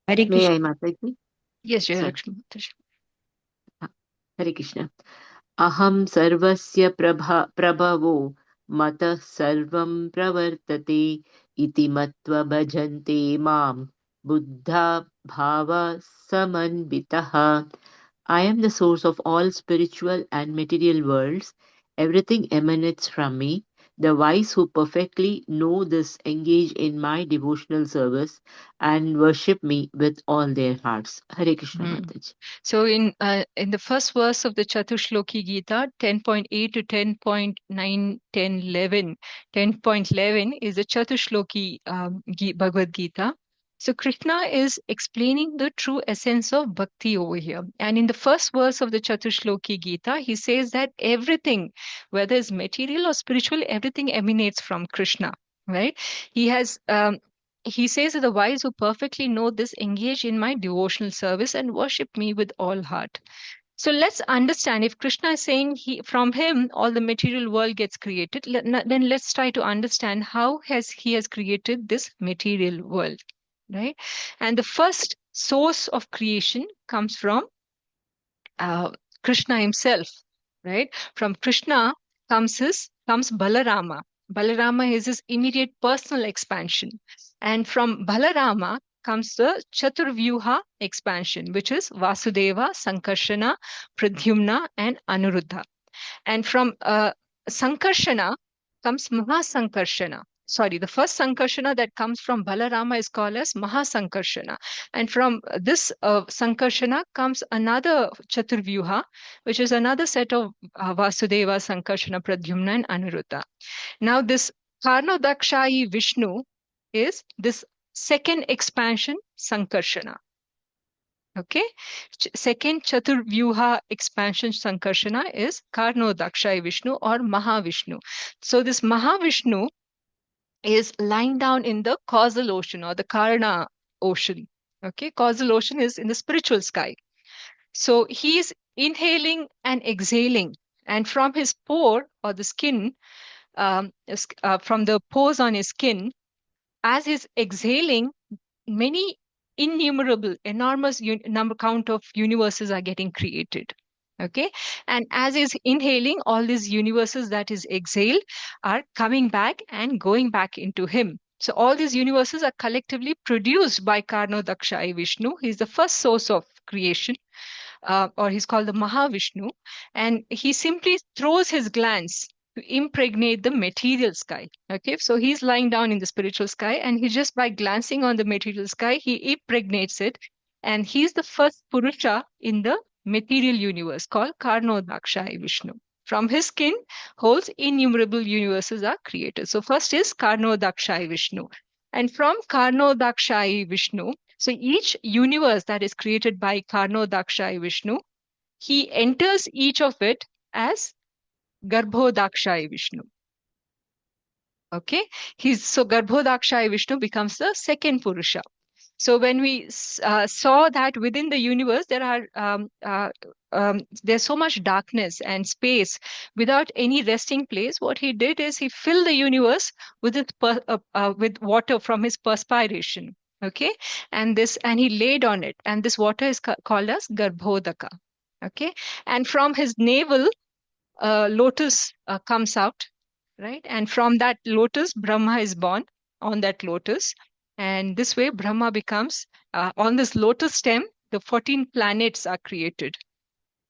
Hare May Krishna. I, Mataji? Yes, Sorry. Jayalakshmi. Hare Krishna. Aham sarvasya prabhavo matah sarvam pravartate iti matva bhajante mam buddha bhava samanvitaha. I am the source of all spiritual and material worlds. Everything emanates from me. The wise who perfectly know this engage in my devotional service and worship me with all their hearts. Hare Krishna Hmm. Mataji. So in the first verse of the Chatushloki Gita, 10.8 to 10.9, 10.11, 10.11 is the Chatushloki Bhagavad Gita. So Krishna is explaining the true essence of bhakti over here. And in the first verse of the Chatushloki Gita, he says that everything, whether it's material or spiritual, everything emanates from Krishna, right? He says that the wise who perfectly know this engage in my devotional service and worship me with all heart. So let's understand, if Krishna is saying from him all the material world gets created, then let's try to understand how he has created this material world, right? And the first source of creation comes from uh, Krishna himself, right? From Krishna comes Balarama. Balarama is his immediate personal expansion, and from Balarama comes the Chaturvyuha expansion, which is Vasudeva, Sankarshana, Pradyumna, and Anuruddha. And from Sankarshana comes Mahasankarshana. Sorry, the first Sankarshana that comes from Balarama is called as Mahasankarshana. And from this Sankarshana comes another Chaturvyuha, which is another set of Vasudeva, Sankarshana, Pradyumna, and Anuruddha. Now, this Karnadakshayi Vishnu is this second expansion, Sankarshana. Okay. Second Chaturvyuha expansion Sankarshana is Karno Dakshai Vishnu or Mahavishnu. So this Mahavishnu is lying down in the causal ocean or the Karna ocean. Okay. Causal ocean is in the spiritual sky. So he is inhaling and exhaling, and from his pore or the skin, from the pores on his skin, as he's exhaling, many innumerable, enormous number count of universes are getting created. Okay. And as is inhaling, all these universes that is exhaled are coming back and going back into him. So all these universes are collectively produced by Karno Dakshai Vishnu. He's the first source of creation, or he's called the Mahavishnu. And he simply throws his glance to impregnate the material sky. Okay, so he's lying down in the spiritual sky, and he just by glancing on the material sky, he impregnates it. And he's the first Purusha in the material universe called Karno Dakshai Vishnu. From his skin, whole innumerable universes are created. So first is Karno Dakshai Vishnu. And from Karno Dakshai Vishnu, so each universe that is created by Karno Dakshai Vishnu, he enters each of it as Garbhodakshai Vishnu. Okay, so Garbhodakshai Vishnu becomes the second Purusha. So when we saw that within the universe there are there's so much darkness and space without any resting place, what he did is he filled the universe with with water from his perspiration. Okay, and he laid on it, and this water is called as Garbhodaka. Okay, and from his navel, lotus comes out, right? And from that lotus, Brahma is born on that lotus. And this way, Brahma becomes, on this lotus stem, the 14 planets are created.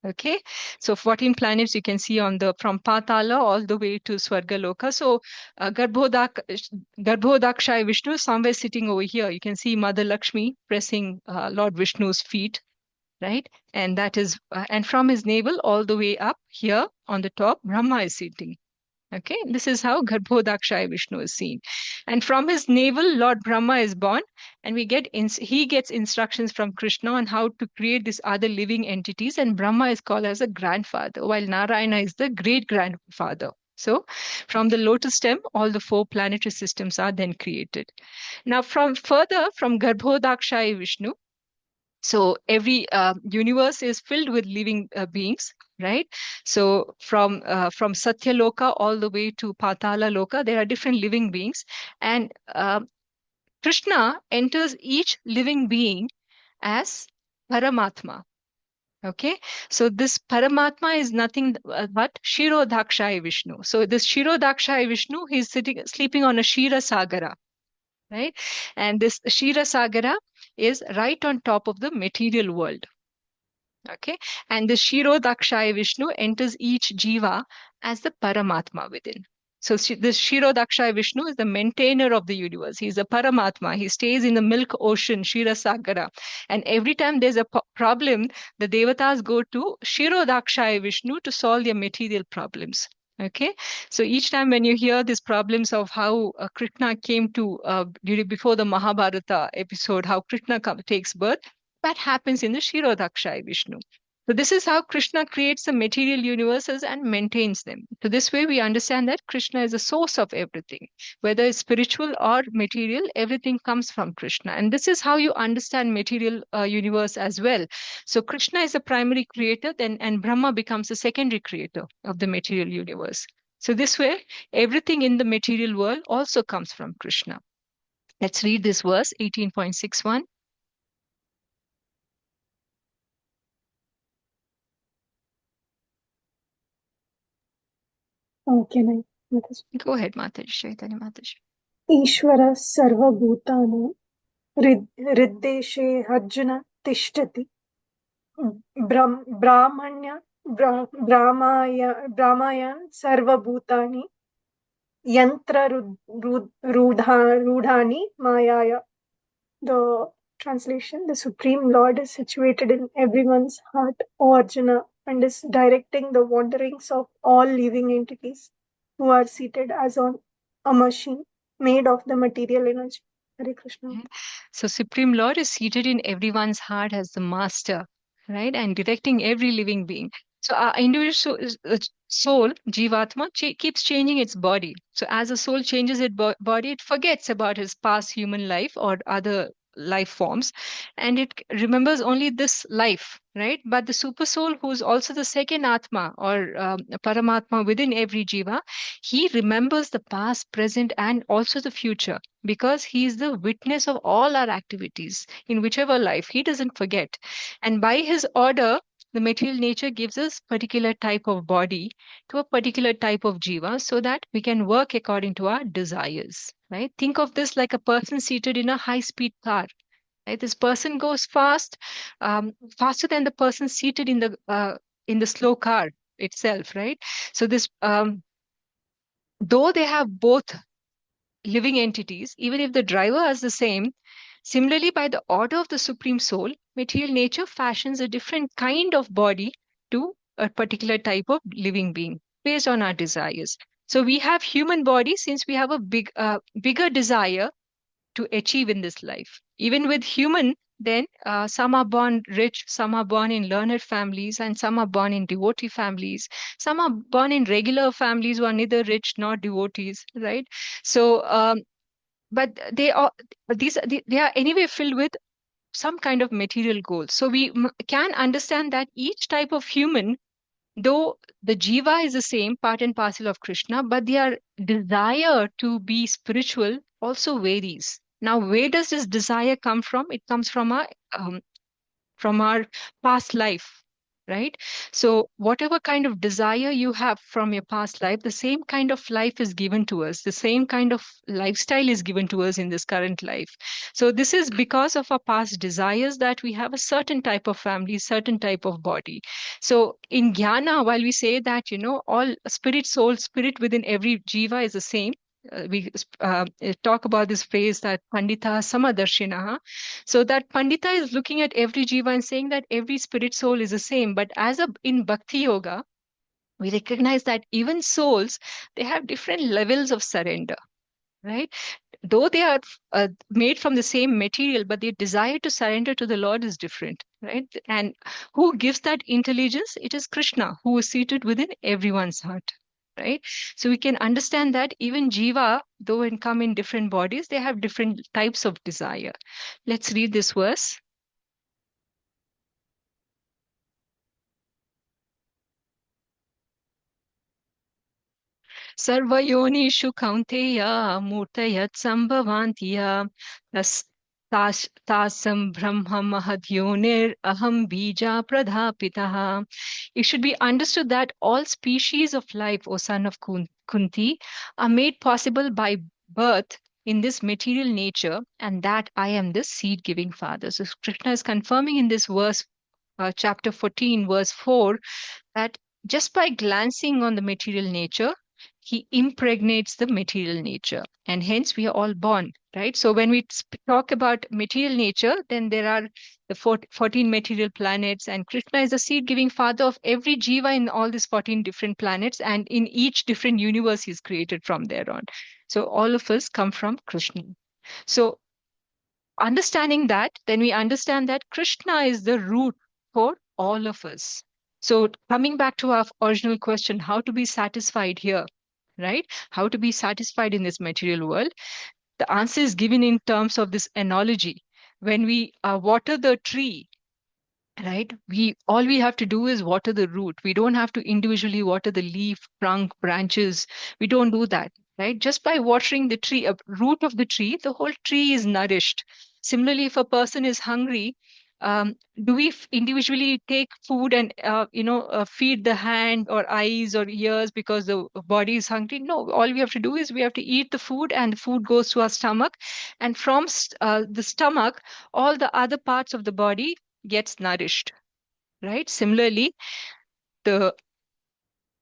Okay, so 14 planets you can see on from Patala all the way to Swargaloka. So Garbhodakshai Vishnu is somewhere sitting over here. You can see Mother Lakshmi pressing Lord Vishnu's feet, right? And that is, and from his navel all the way up here on the top, Brahma is sitting. Okay, this is how Garbhodakshai Vishnu is seen. And from his navel, Lord Brahma is born, and he gets instructions from Krishna on how to create these other living entities, and Brahma is called as a grandfather, while Narayana is the great-grandfather. So from the lotus stem, all the 4 planetary systems are then created. Now from Garbhodakshai Vishnu, so every universe is filled with living beings, right? So from Satyaloka all the way to Patala Loka, there are different living beings, and Krishna enters each living being as Paramatma. Okay, so this Paramatma is nothing but Shirodakshai Vishnu. So this Shirodakshai Vishnu, he's sleeping on a Shira Sagara, right? And this Shira Sagara is right on top of the material world. Okay, and the Shirodakshai Vishnu enters each jiva as the Paramatma within. So this Shirodakshai Vishnu is the maintainer of the universe. He's a Paramatma. He stays in the milk ocean, Shirasagara. And every time there's a problem, the Devatas go to Shirodakshai Vishnu to solve their material problems. Okay, so each time when you hear these problems of how Krishna came to, before the Mahabharata episode, how Krishna takes birth, that happens in the Shirodakshai Vishnu. So this is how Krishna creates the material universes and maintains them. So this way we understand that Krishna is the source of everything. Whether it's spiritual or material, everything comes from Krishna. And this is how you understand material universe as well. So Krishna is the primary creator, and Brahma becomes the secondary creator of the material universe. So this way, everything in the material world also comes from Krishna. Let's read this verse, 18.61. Can I? Mataji? Go ahead, Mataji, Chaitanya Mataji. Ishvara sarvabhutana riddeshe Arjuna tishtati brahmanya brahmayan sarvabhutani yantra rudhani mayaya. The translation: the Supreme Lord is situated in everyone's heart, O Arjuna, and is directing the wanderings of all living entities who are seated as on a machine made of the material energy. Hare Krishna. Right? So Supreme Lord is seated in everyone's heart as the master, right? And directing every living being. So our individual soul, Jivatma, keeps changing its body. So as a soul changes its body, it forgets about his past human life or other life forms, and it remembers only this life, right? But the super soul, who's also the second Atma or Paramatma within every Jiva, he remembers the past, present, and also the future, because he is the witness of all our activities in whichever life. He doesn't forget. And by his order, the material nature gives us particular type of body to a particular type of jiva, so that we can work according to our desires, right? Think of this like a person seated in a high speed car, right? This person goes fast, faster than the person seated in the slow car itself, right? So this though they have both living entities, even if the driver is the same, similarly, by the order of the Supreme Soul, material nature fashions a different kind of body to a particular type of living being based on our desires. So we have human body since we have a bigger desire to achieve in this life. Even with human, then some are born rich, some are born in learned families, and some are born in devotee families. Some are born in regular families who are neither rich nor devotees, right? So, but they are they are anyway filled with some kind of material goals. So we can understand that each type of human, though the jiva is the same, part and parcel of Krishna, but their desire to be spiritual also varies. Now, where does this desire come from? It comes from our past life, right? So, whatever kind of desire you have from your past life, the same kind of life is given to us, the same kind of lifestyle is given to us in this current life. So, this is because of our past desires that we have a certain type of family, certain type of body. So, in Jnana, while we say that, all spirit, soul, spirit within every jiva is the same. We talk about this phrase that Pandita Samadarshinaha, so that Pandita is looking at every jiva and saying that every spirit soul is the same. But in Bhakti Yoga, we recognize that even souls, they have different levels of surrender, right? Though they are made from the same material, but their desire to surrender to the Lord is different, right? And who gives that intelligence? It is Krishna, who is seated within everyone's heart, right? So we can understand that even jiva, though and come in different bodies, they have different types of desire. Let's read this verse. सर्वयोनिषु Kaunteya मूर्तयत् तासं Brahma महद्योनिरहं bija pradhapitah. It should be understood that all species of life, O son of Kunti, are made possible by birth in this material nature, and that I am the seed-giving father. So Krishna is confirming in this verse, chapter 14, verse 4, that just by glancing on the material nature, he impregnates the material nature. And hence we are all born, right? So when we talk about material nature, then there are the 14 material planets, and Krishna is the seed giving father of every jiva in all these 14 different planets, and in each different universe he's created from there on. So all of us come from Krishna. So understanding that, then we understand that Krishna is the root for all of us. So coming back to our original question, how to be satisfied here, right? How to be satisfied in this material world? The answer is given in terms of this analogy. When we water the tree, right, we have to do is water the root. We don't have to individually water the leaf, trunk, branches. We don't do that, right? Just by watering the tree, a root of the tree, the whole tree is nourished. Similarly, if a person is hungry, do we individually take food and feed the hand or eyes or ears because the body is hungry? No, all we have to do is we have to eat the food, and the food goes to our stomach, and from the stomach, all the other parts of the body gets nourished, right? Similarly, the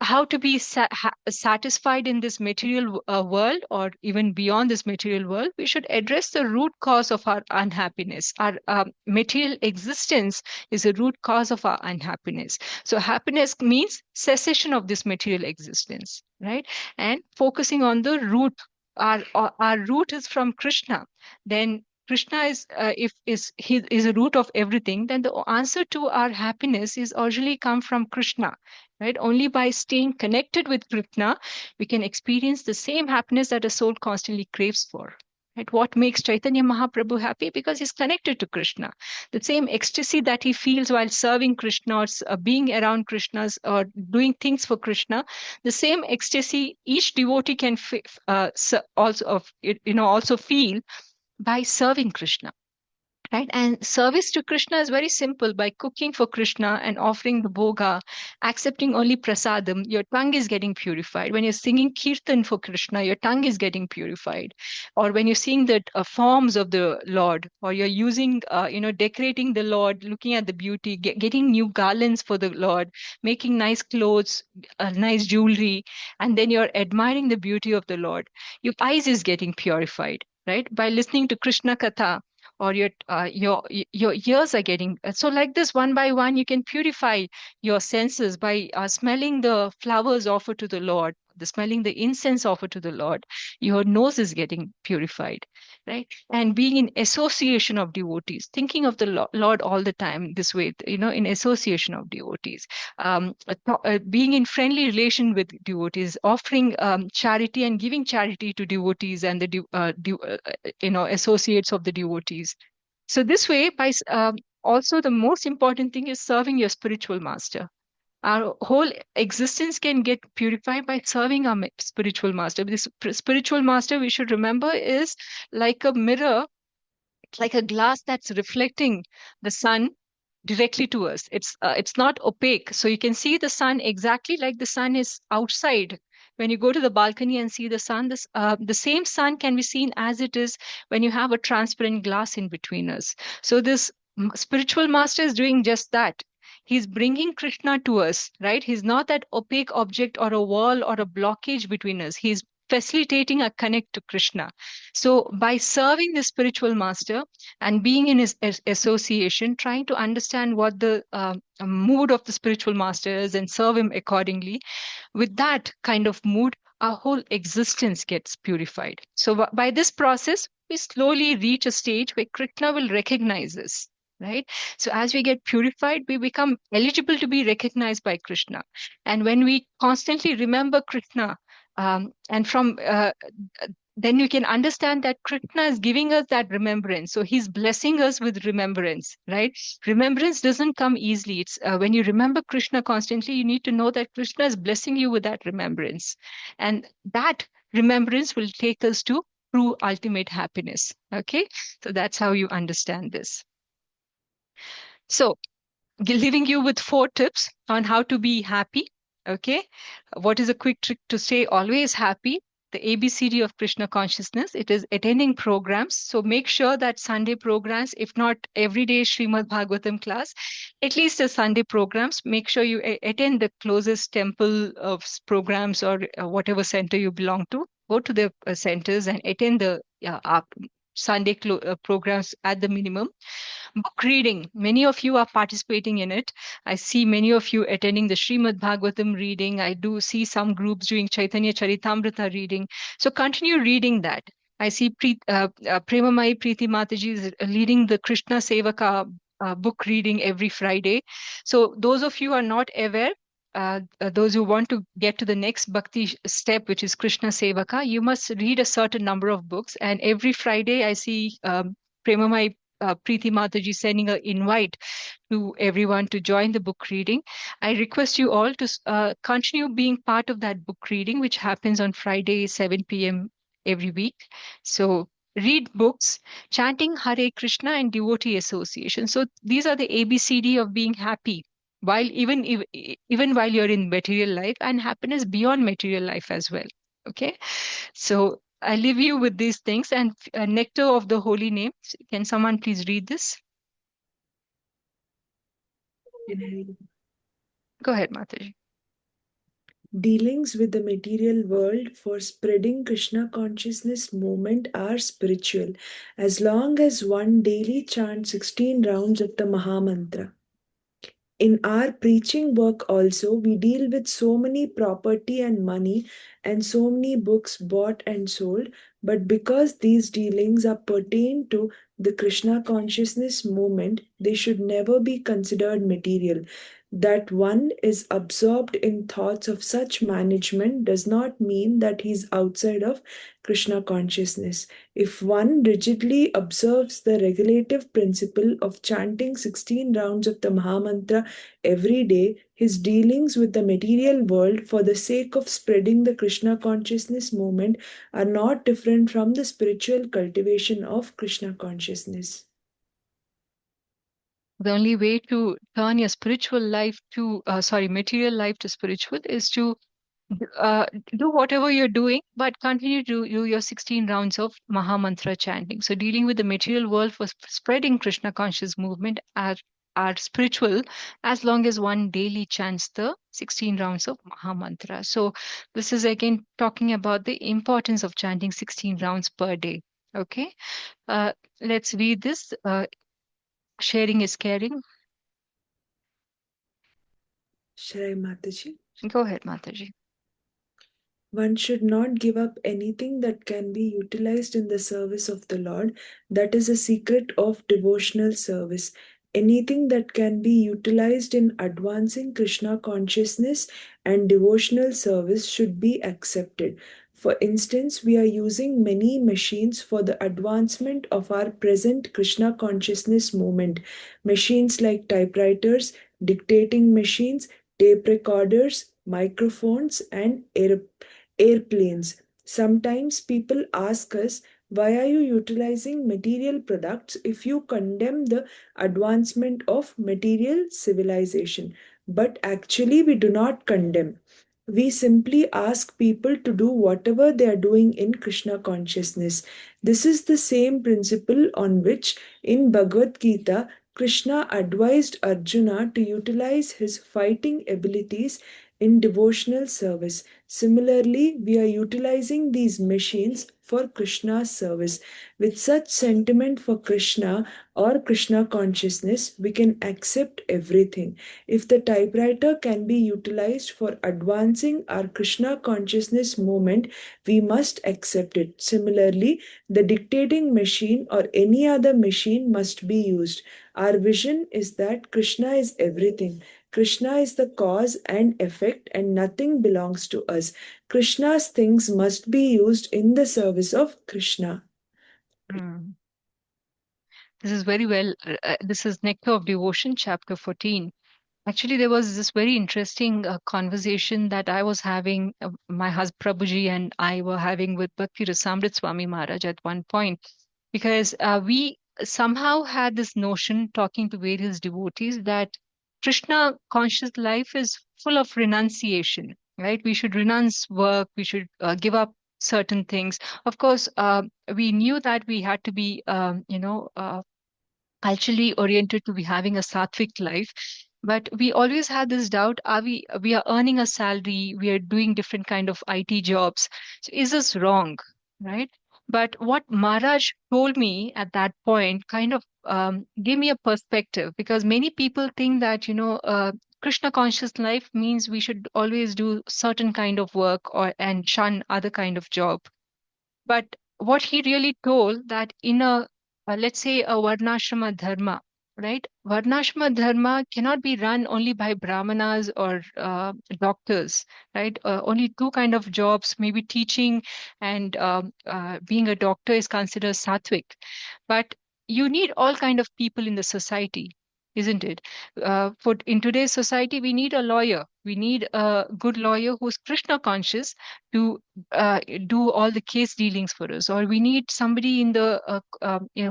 how to be satisfied in this material world, or even beyond this material world, we should address the root cause of our unhappiness. Our material existence is a root cause of our unhappiness. So happiness means cessation of this material existence, right? And focusing on the root our root is from Krishna, then Krishna is a root of everything. Then the answer to our happiness is originally come from Krishna, right? Only by staying connected with Krishna, we can experience the same happiness that a soul constantly craves for. Right? What makes Chaitanya Mahaprabhu happy? Because he's connected to Krishna. The same ecstasy that he feels while serving Krishna or being around Krishna's or doing things for Krishna, the same ecstasy each devotee can also feel by serving Krishna. Right? And service to Krishna is very simple. By cooking for Krishna and offering the bhoga, accepting only prasadam, your tongue is getting purified. When you're singing kirtan for Krishna, your tongue is getting purified. Or when you're seeing the forms of the Lord, or you're using, decorating the Lord, looking at the beauty, getting new garlands for the Lord, making nice clothes, nice jewelry, and then you're admiring the beauty of the Lord, your eyes is getting purified. Right? By listening to Krishna Katha, or your ears are getting so like this. One by one you can purify your senses by smelling the flowers offered to the Lord, the smelling the incense offered to the Lord. Your nose is getting purified, right? And being in association of devotees, thinking of the Lord all the time this way, in association of devotees, being in friendly relation with devotees, offering charity and giving charity to devotees and associates of the devotees. So this way, also the most important thing is serving your spiritual master. Our whole existence can get purified by serving our spiritual master. This spiritual master, we should remember, is like a mirror, like a glass that's reflecting the sun directly to us. It's not opaque, so you can see the sun exactly like the sun is outside. When you go to the balcony and see the sun, the same sun can be seen as it is when you have a transparent glass in between us. So this spiritual master is doing just that. He's bringing Krishna to us, right? He's not that opaque object or a wall or a blockage between us. He's facilitating a connect to Krishna. So by serving the spiritual master and being in his association, trying to understand what the mood of the spiritual master is and serve him accordingly, with that kind of mood, our whole existence gets purified. So by this process, we slowly reach a stage where Krishna will recognize us. Right? So as we get purified, we become eligible to be recognized by Krishna. And when we constantly remember Krishna, and from then you can understand that Krishna is giving us that remembrance. So he's blessing us with remembrance, right? Remembrance doesn't come easily. It's when you remember Krishna constantly, you need to know that Krishna is blessing you with that remembrance. And that remembrance will take us to true ultimate happiness. Okay. So that's how you understand this. So leaving you with 4 tips on how to be happy. Okay. What is a quick trick to stay always happy? The ABCD of Krishna consciousness. It is attending programs. So make sure that Sunday programs, if not every day Srimad Bhagavatam class, at least the Sunday programs, make sure you attend the closest temple of programs or whatever center you belong to. Go to the centers and attend the Sunday programs at the minimum. Book reading. Many of you are participating in it. I see many of you attending the Srimad Bhagavatam reading. I do see some groups doing Chaitanya Charitamrita reading. So continue reading that. I see Premamai Preeti Mataji is leading the Krishna Sevaka book reading every Friday. So those of you are not aware, those who want to get to the next bhakti step, which is Krishna Sevaka, you must read a certain number of books. And every Friday, I see Premamai Preeti Mataji sending an invite to everyone to join the book reading. I request you all to continue being part of that book reading, which happens on Friday, 7 p.m. every week. So read books, chanting Hare Krishna and devotee association. So these are the ABCD of being happy, while even while you're in material life, and happiness beyond material life as well. Okay, so I leave you with these things and nectar of the holy name. Can someone please read this? Go ahead, Mataji. Dealings with the material world for spreading Krishna consciousness movement are spiritual, as long as one daily chants 16 rounds of the Mahamantra. In our preaching work also, we deal with so many property and money and so many books bought and sold, But because these dealings are pertain to the Krishna consciousness movement, they should never be considered material. That one is absorbed in thoughts of such management does not mean that he is outside of Krishna consciousness. If one rigidly observes the regulative principle of chanting 16 rounds of the Mahamantra every day, his dealings with the material world for the sake of spreading the Krishna consciousness movement are not different from the spiritual cultivation of Krishna consciousness. The only way to turn your spiritual life to, material life to spiritual is to uh, do whatever you're doing, but continue to do your 16 rounds of Mahamantra chanting. So, dealing with the material world for spreading Krishna conscious movement are spiritual as long as one daily chants the 16 rounds of Mahamantra. So, this is again talking about the importance of chanting 16 rounds per day. Okay, uh, let's read this. Sharing is caring. Shrai Mataji. Go ahead, Mataji. One should not give up anything that can be utilized in the service of the Lord. That is a secret of devotional service. Anything that can be utilized in advancing Krishna consciousness and devotional service should be accepted. For instance, we are using many machines for the advancement of our present Krishna consciousness movement. Machines like typewriters, dictating machines, tape recorders, microphones, and airplanes. Sometimes people ask us, why are you utilizing material products if you condemn the advancement of material civilization? But actually, we do not condemn. We simply ask people to do whatever they are doing in Krishna consciousness. This is the same principle on which, in Bhagavad Gita, Krishna advised Arjuna to utilize his fighting abilities in devotional service. Similarly, we are utilizing these machines for Krishna's service. With such sentiment for Krishna or Krishna consciousness, we can accept everything. If the typewriter can be utilized for advancing our Krishna consciousness movement, we must accept it. Similarly, the dictating machine or any other machine must be used. Our vision is that Krishna is everything. Krishna is the cause and effect, and nothing belongs to us. Krishna's things must be used in the service of Krishna. Hmm. This is very well. This is Nectar of Devotion, chapter 14. Actually, there was this very interesting conversation that I was having, my husband Prabhuji and I were having with Bhakti Rasamrit Swami Maharaj at one point, because we somehow had this notion talking to various devotees that Krishna conscious life is full of renunciation, right? We should renounce work, we should give up certain things. Of course, we knew that we had to be, culturally oriented to be having a sattvic life, but we always had this doubt, are we are earning a salary, we are doing different kind of IT jobs, so is this wrong, right? But what Maharaj told me at that point kind of gave me a perspective, because many people think that Krishna conscious life means we should always do certain kind of work or and shun other kind of job. But what he really told that in a, let's say, a Varnashrama dharma, right? Varnashrama dharma cannot be run only by Brahmanas or doctors, right? Only two kind of jobs, maybe teaching and being a doctor is considered sattvic. But you need all kind of people in the society, isn't it? For in today's society, we need a lawyer. We need a good lawyer who's Krishna conscious to do all the case dealings for us, or we need somebody in the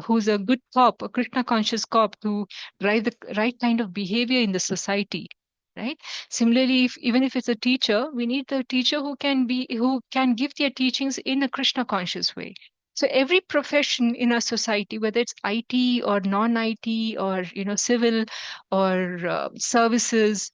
who's a good cop, a Krishna conscious cop, to drive the right kind of behavior in the society, right? Similarly, if even if it's a teacher, we need the teacher who can give their teachings in a Krishna conscious way. So every profession in our society, whether it's IT or non-IT or civil or services,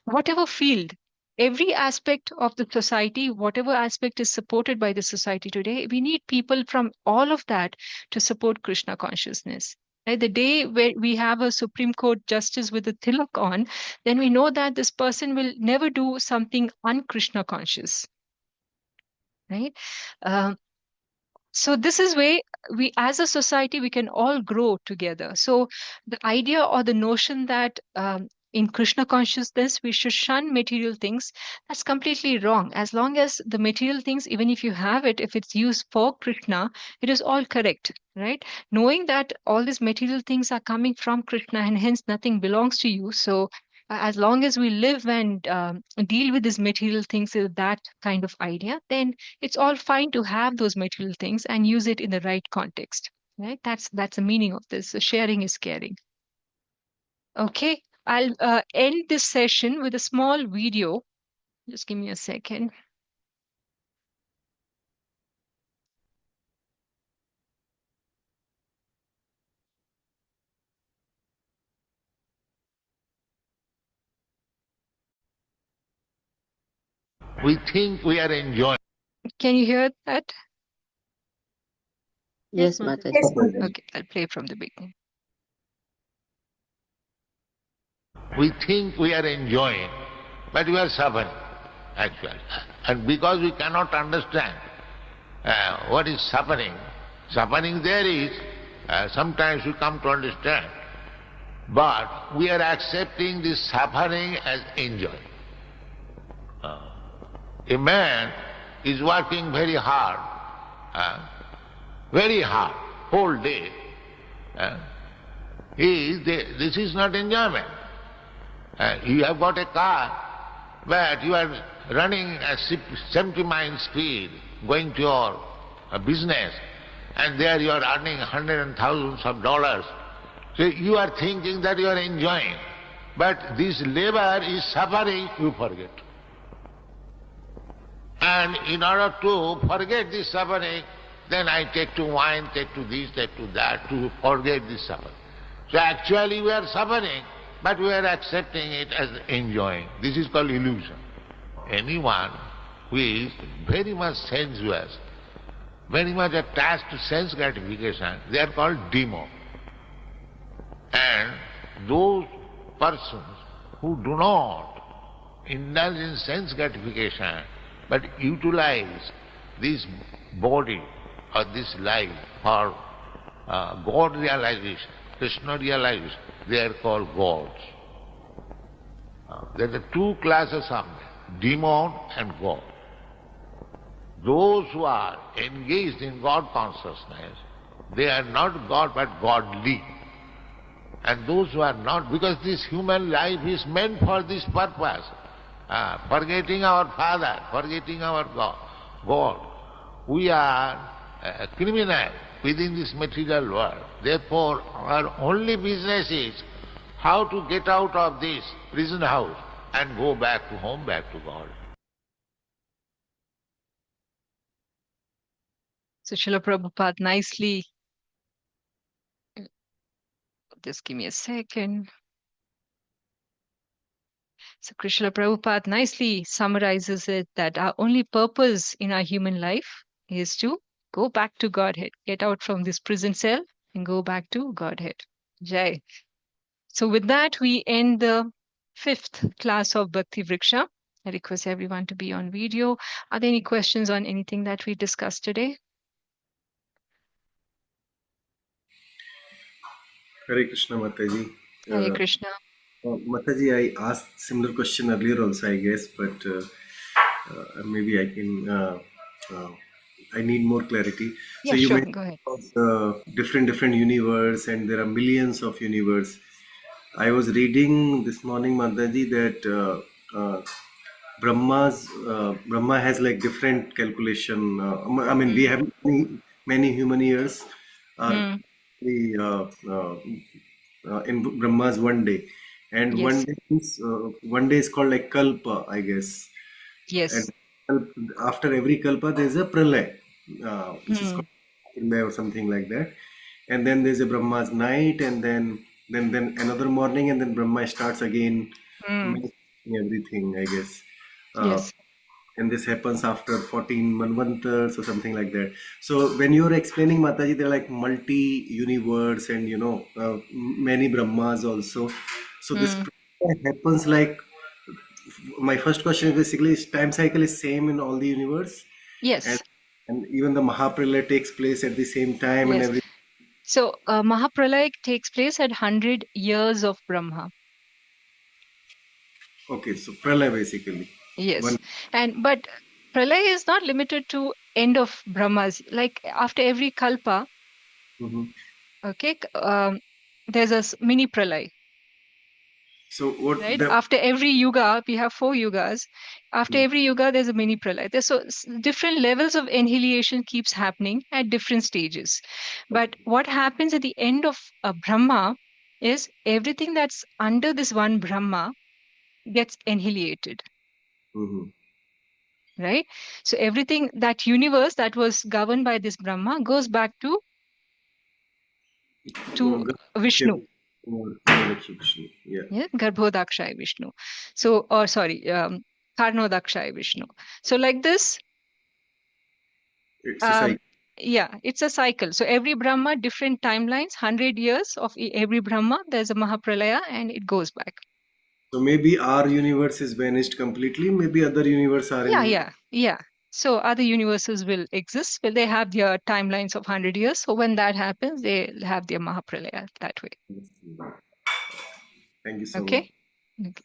whatever field, every aspect of the society, whatever aspect is supported by the society today, we need people from all of that to support Krishna consciousness. Right? The day where we have a Supreme Court justice with a tilak on, then we know that this person will never do something un-Krishna conscious. Right? Um, So this is where we, as a society, we can all grow together. So the idea or the notion that in Krishna consciousness we should shun material things, that's completely wrong. As long as the material things, even if you have it, if it's used for Krishna, it is all correct, right? Knowing that all these material things are coming from Krishna and hence nothing belongs to you. So as long as we live and deal with these material things with that kind of idea, then it's all fine to have those material things and use it in the right context, right? That's the meaning of this. So sharing is caring. Okay, I'll end this session with a small video. Just give me a second. We think we are enjoying. Can you hear that? Yes, Mataji. Mataji. Yes, Mataji. Okay, I'll play from the beginning. We think we are enjoying, but we are suffering, actually. And because we cannot understand what is suffering, suffering there is, sometimes we come to understand, but we are accepting this suffering as enjoy. A man is working very hard, whole day. This is not enjoyment. You have got a car, but you are running at 70 miles speed, going to your business, and there you are earning hundreds and thousands of dollars. So you are thinking that you are enjoying, but this labor is suffering, you forget. And in order to forget this suffering, then I take to wine, take to this, take to that, to forget this suffering. So actually we are suffering, but we are accepting it as enjoying. This is called illusion. Anyone who is very much sensuous, very much attached to sense gratification, they are called demo. And those persons who do not indulge in sense gratification, but utilize this body or this life for God realization, Krishna realization, they are called gods. There are two classes of men, demon and God. Those who are engaged in God consciousness, they are not God but godly. And those who are not, because this human life is meant for this purpose, forgetting our Father, forgetting our God. We are criminal within this material world. Therefore, our only business is how to get out of this prison house and go back to home, back to God. So Srila Prabhupada nicely, just give me a second. So Srila Prabhupada nicely summarizes it that our only purpose in our human life is to go back to Godhead, get out from this prison cell and go back to Godhead. Jai. So with that, we end the 5th class of Bhakti Vriksha. I request everyone to be on video. Are there any questions on anything that we discussed today? Hare Krishna, Mataji. Hare Krishna. Mataji, I asked similar question earlier also, I guess, but maybe I can. I need more clarity. Yeah, so you sure. mentioned Go ahead. different universe, and there are millions of universe. I was reading this morning, Mataji, that Brahma has like different calculation. I mean, we have many human years are in Brahma's one day, and Yes. one day is called like Kalpa, I guess. Yes. And after every Kalpa, there's a Pralay, which is called Pralay or something like that. And then there's a Brahma's night, and then another morning, and then Brahma starts again manifesting everything, I guess. Yes. And this happens after 14 manvantars or something like that. So when you're explaining, Mataji, they're like multi-universe and many Brahmas also. So this happens like, my first question is basically, is time cycle is same in all the universe? Yes. And And even the Mahapralaya takes place at the same time and Yes. every. So Mahapralaya takes place at 100 years of Brahma. Okay, so Pralaya basically. Yes. One. But Pralaya is not limited to end of Brahmas. Like after every kalpa, Mhm. okay, there's a mini Pralaya. So what Right? the. After every yuga, we have 4 yugas. After every yuga, there's a mini pralaya. There's different levels of annihilation keeps happening at different stages. But what happens at the end of a Brahma is everything that's under this one Brahma gets annihilated. Mhm. Right? So everything, that universe that was governed by this Brahma goes back to Vishnu. Yeah. Yeah, Garbhodakshaya Vishnu. So, or sorry, Karnodakshaya Vishnu. So like this, It's a cycle. yeah, it's a cycle. So every Brahma, different timelines, 100 years of every Brahma, there's a Mahapralaya and it goes back. So maybe our universe is vanished completely. Maybe other universe are in. Yeah. So other universes will exist, but they have their timelines of 100 years. So when that happens, they have their Mahapralaya that way. Thank you so much. Okay. Okay.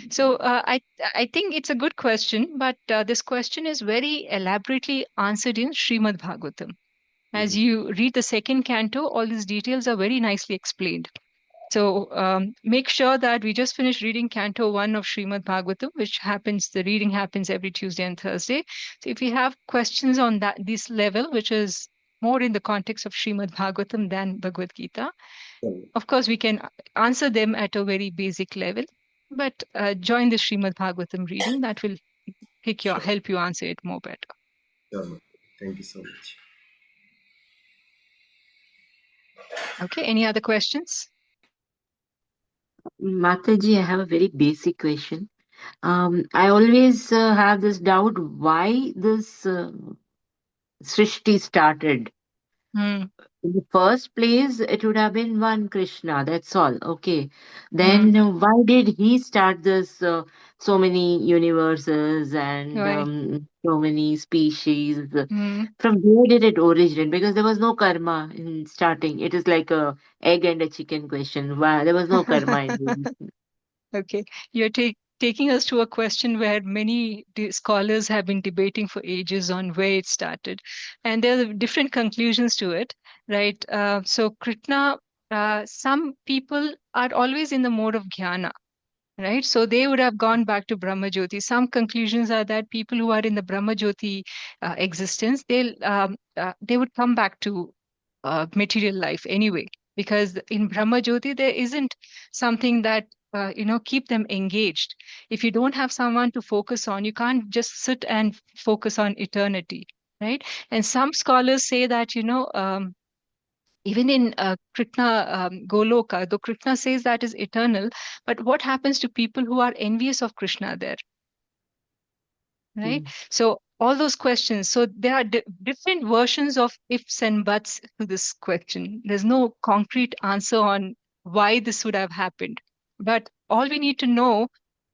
So I think it's a good question, but this question is very elaborately answered in Srimad Bhagavatam. As you read the second canto, all these details are very nicely explained. So make sure that we just finished reading Canto 1 of Srimad Bhagavatam, which happens, the reading happens every Tuesday and Thursday. So if you have questions on this level, which is more in the context of Srimad Bhagavatam than Bhagavad Gita, of course, we can answer them at a very basic level. But join the Srimad Bhagavatam reading. That will Sure. help you answer it more better. Sure. Thank you so much. Okay, any other questions? Mataji, I have a very basic question. I always have this doubt why this Srishti started. Hmm. In the first place, it would have been one Krishna, that's all. Okay. Hmm. Then why did he start this so many universes and Right. so many species? Hmm. From where did it originate? Because there was no karma in starting. It is like a egg and a chicken question. Why there was no karma in the Okay, you're taking us to a question where many scholars have been debating for ages on where it started, and there are different conclusions to it, right? So Krishna, some people are always in the mode of jnana, right? So they would have gone back to Brahma Jyoti. Some conclusions are that people who are in the Brahma Jyoti existence, they would come back to material life anyway, because in Brahma Jyoti there isn't something that keep them engaged. If you don't have someone to focus on, you can't just sit and focus on eternity, right? And some scholars say that even in Krishna Goloka, though Krishna says that is eternal, but what happens to people who are envious of Krishna there, right? Mm. So all those questions. So there are different versions of ifs and buts to this question. There's no concrete answer on why this would have happened. But all we need to know,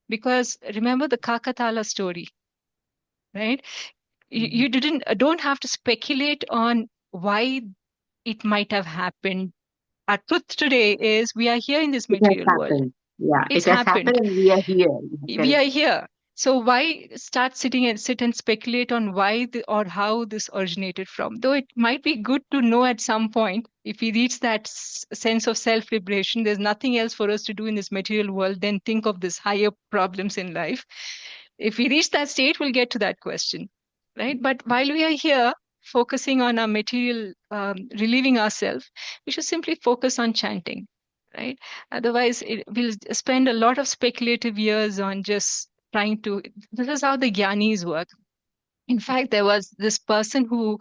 because remember the Kakatala story, right? You don't have to speculate on why it might have happened. Our truth today is we are here in this It has material world. happened. Yeah, It's it has happened happened. and we are here. Yeah, We correct. are here. So why sit and speculate on why or how this originated from? Though it might be good to know at some point, if we reach that sense of self-liberation, there's nothing else for us to do in this material world than think of this higher problems in life. If we reach that state, we'll get to that question, right? But while we are here, focusing on our material, relieving ourselves, we should simply focus on chanting, right? Otherwise, we'll spend a lot of speculative years on just trying to. This is how the Gyanis work. In fact, there was this person who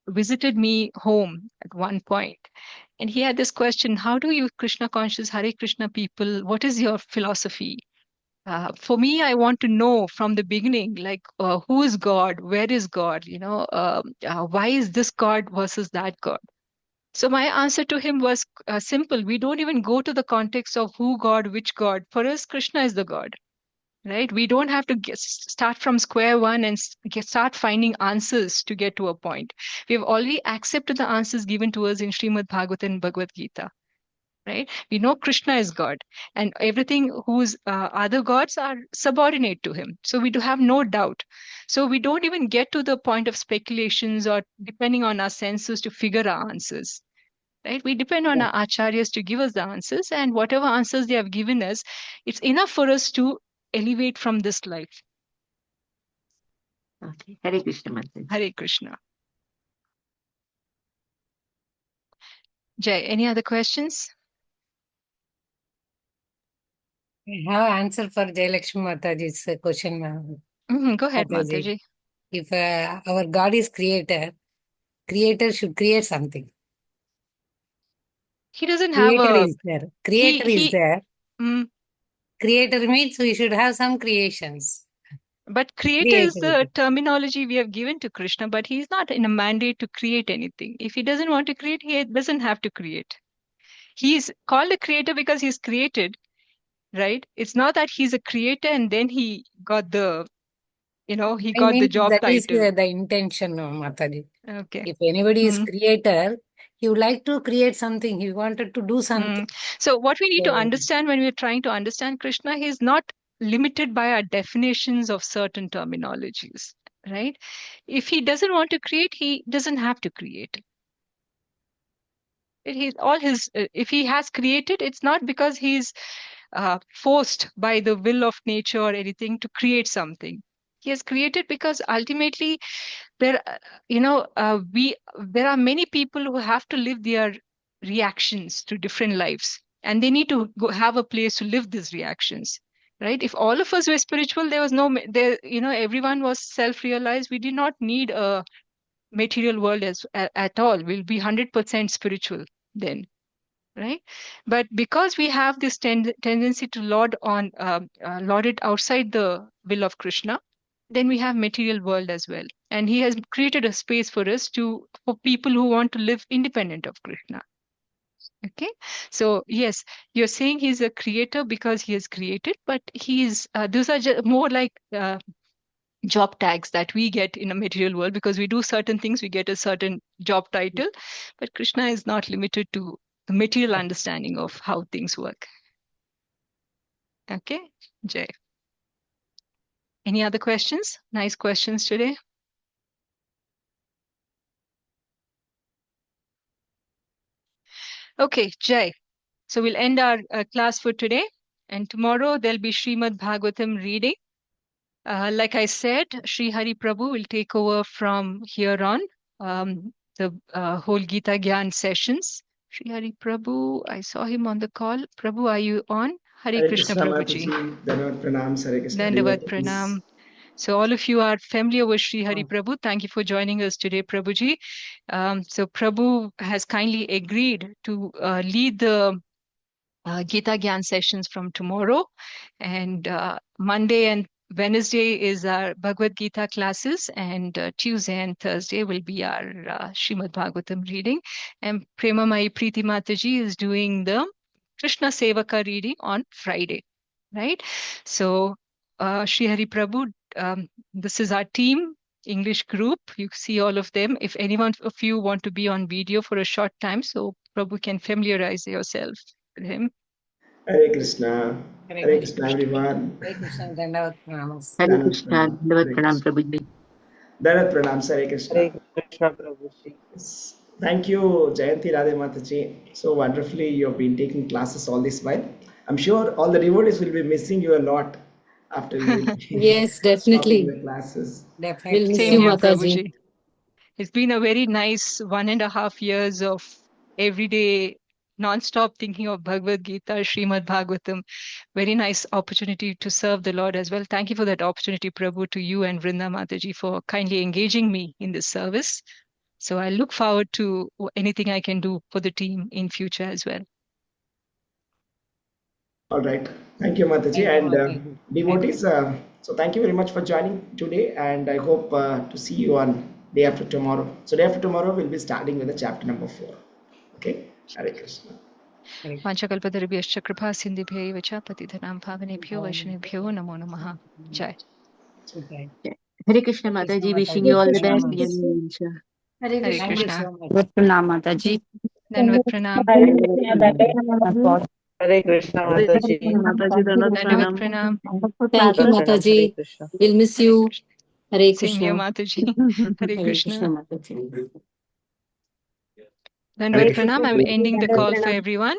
visited me home at one point, and he had this question: how do you Krishna conscious, Hare Krishna people, what is your philosophy? For me, I want to know from the beginning, like, who is God? Where is God? Why is this God versus that God? So my answer to him was simple. We don't even go to the context of who God, which God. For us, Krishna is the God. right? We don't have to start from square one and start finding answers to get to a point. We have already accepted the answers given to us in Srimad Bhagavatam and Bhagavad Gita, right? We know Krishna is God, and everything whose other gods are subordinate to him. So we do have no doubt. So we don't even get to the point of speculations or depending on our senses to figure our answers, right? We depend on our acharyas to give us the answers, and whatever answers they have given us, it's enough for us to elevate from this life. Okay. Hare Krishna, Mataji. Hare Krishna. Jai, any other questions? I have answer for Jayalakshmi Mataji's question, ma'am. Go ahead, Mataji. Mataji. If our God is creator should create something. He doesn't have Creator a... is there. Creator is there. Creator means we should have some creations. But creator is the terminology we have given to Krishna, but he's not in a mandate to create anything. If he doesn't want to create, he doesn't have to create. He's called a creator because he's created, right? It's not that he's a creator and then he got the, he got the job that is title. the intention, Mataji. Okay. If anybody is creator, he would like to create something. He wanted to do something. So what we need to understand when we're trying to understand Krishna, he's not limited by our definitions of certain terminologies, right? If he doesn't want to create, he doesn't have to create. If he has created, it's not because he's forced by the will of nature or anything to create something. He has created because ultimately there are many people who have to live their reactions to different lives, and they need to have a place to live these reactions, right? If all of us were spiritual, there was everyone was self-realized, we did not need a material world at all. We'll be 100% spiritual then, right? But because we have this tendency to lord it outside the will of Krishna, then we have material world as well, and he has created a space for us for people who want to live independent of Krishna. Okay, so yes, you're saying he's a creator because he has created, but those are more like job tags that we get in a material world. Because we do certain things, we get a certain job title, but Krishna is not limited to the material understanding of how things work. Okay, Jay. Any other questions? Nice questions today. Okay, Jay. So we'll end our class for today, and tomorrow there'll be Srimad Bhagavatam reading. Like I said, Sri Hari Prabhu will take over from here on, the whole Gita Gyan sessions. Sri Hari Prabhu, I saw him on the call. Prabhu, are you on? Hare Krishna, Prabhuji. Dandavat pranam, Hare Krishna. Dandavat pranam. So all of you are familiar with Sri Hari Prabhu. Thank you for joining us today, Prabhuji. So Prabhu has kindly agreed to lead the Gita Gyan sessions from tomorrow, and Monday and Wednesday is our Bhagavad Gita classes, and Tuesday and Thursday will be our Srimad Bhagavatam reading, and Premamai Preeti Mataji is doing the Krishna Sevaka reading on Friday, right? So Sri Hari Prabhu, this is our team, English group. You see all of them. If anyone of you want to be on video for a short time, so Prabhu can familiarize yourself with him. Hare Krishna. Hare Krishna, everyone. Hare Krishna, Dandavat pranam. Hare Krishna, Dandavat pranam, Prabhuji. Dandavat pranam, Hare Krishna. Hare Krishna, Prabhuji. Yes. Thank you, Jayanthi, Radhe Mataji. So wonderfully, you have been taking classes all this while. I'm sure all the devotees will be missing you a lot after you. Yes, definitely. The classes. Definitely. We'll miss Same you, here, Mataji. Prabhuji. It's been a very nice 1.5 years of everyday non-stop thinking of Bhagavad Gita, Srimad Bhagavatam. Very nice opportunity to serve the Lord as well. Thank you for that opportunity, Prabhu, to you and Vrinda Mataji for kindly engaging me in this service. So I look forward to anything I can do for the team in future as well. All right. Thank you, Mataji. And devotees, so thank you very much for joining today. And I hope to see you on day after tomorrow. So day after tomorrow, we'll be starting with the chapter number 4. Okay. Hare Krishna. Vanchakalpatarubhyascha kripa sindhubhyo vacha patidhanam pavanebhyo vaishnavibhyo namo namaha. Jai. Hare Krishna Mataji, wishing you all the best. Hare Hare Krishna. Krishna. Pranam Mataji. Dandavat pranam. Hare Krishna Mataji. Dandavat pranam. Thank you, Mataji. Hare Krishna. We'll miss you. Hare Same here, Krishna. Mataji. Hare Hare Krishna, Krishna. Mataji. Dandavat pranam. I'm ending the call for everyone.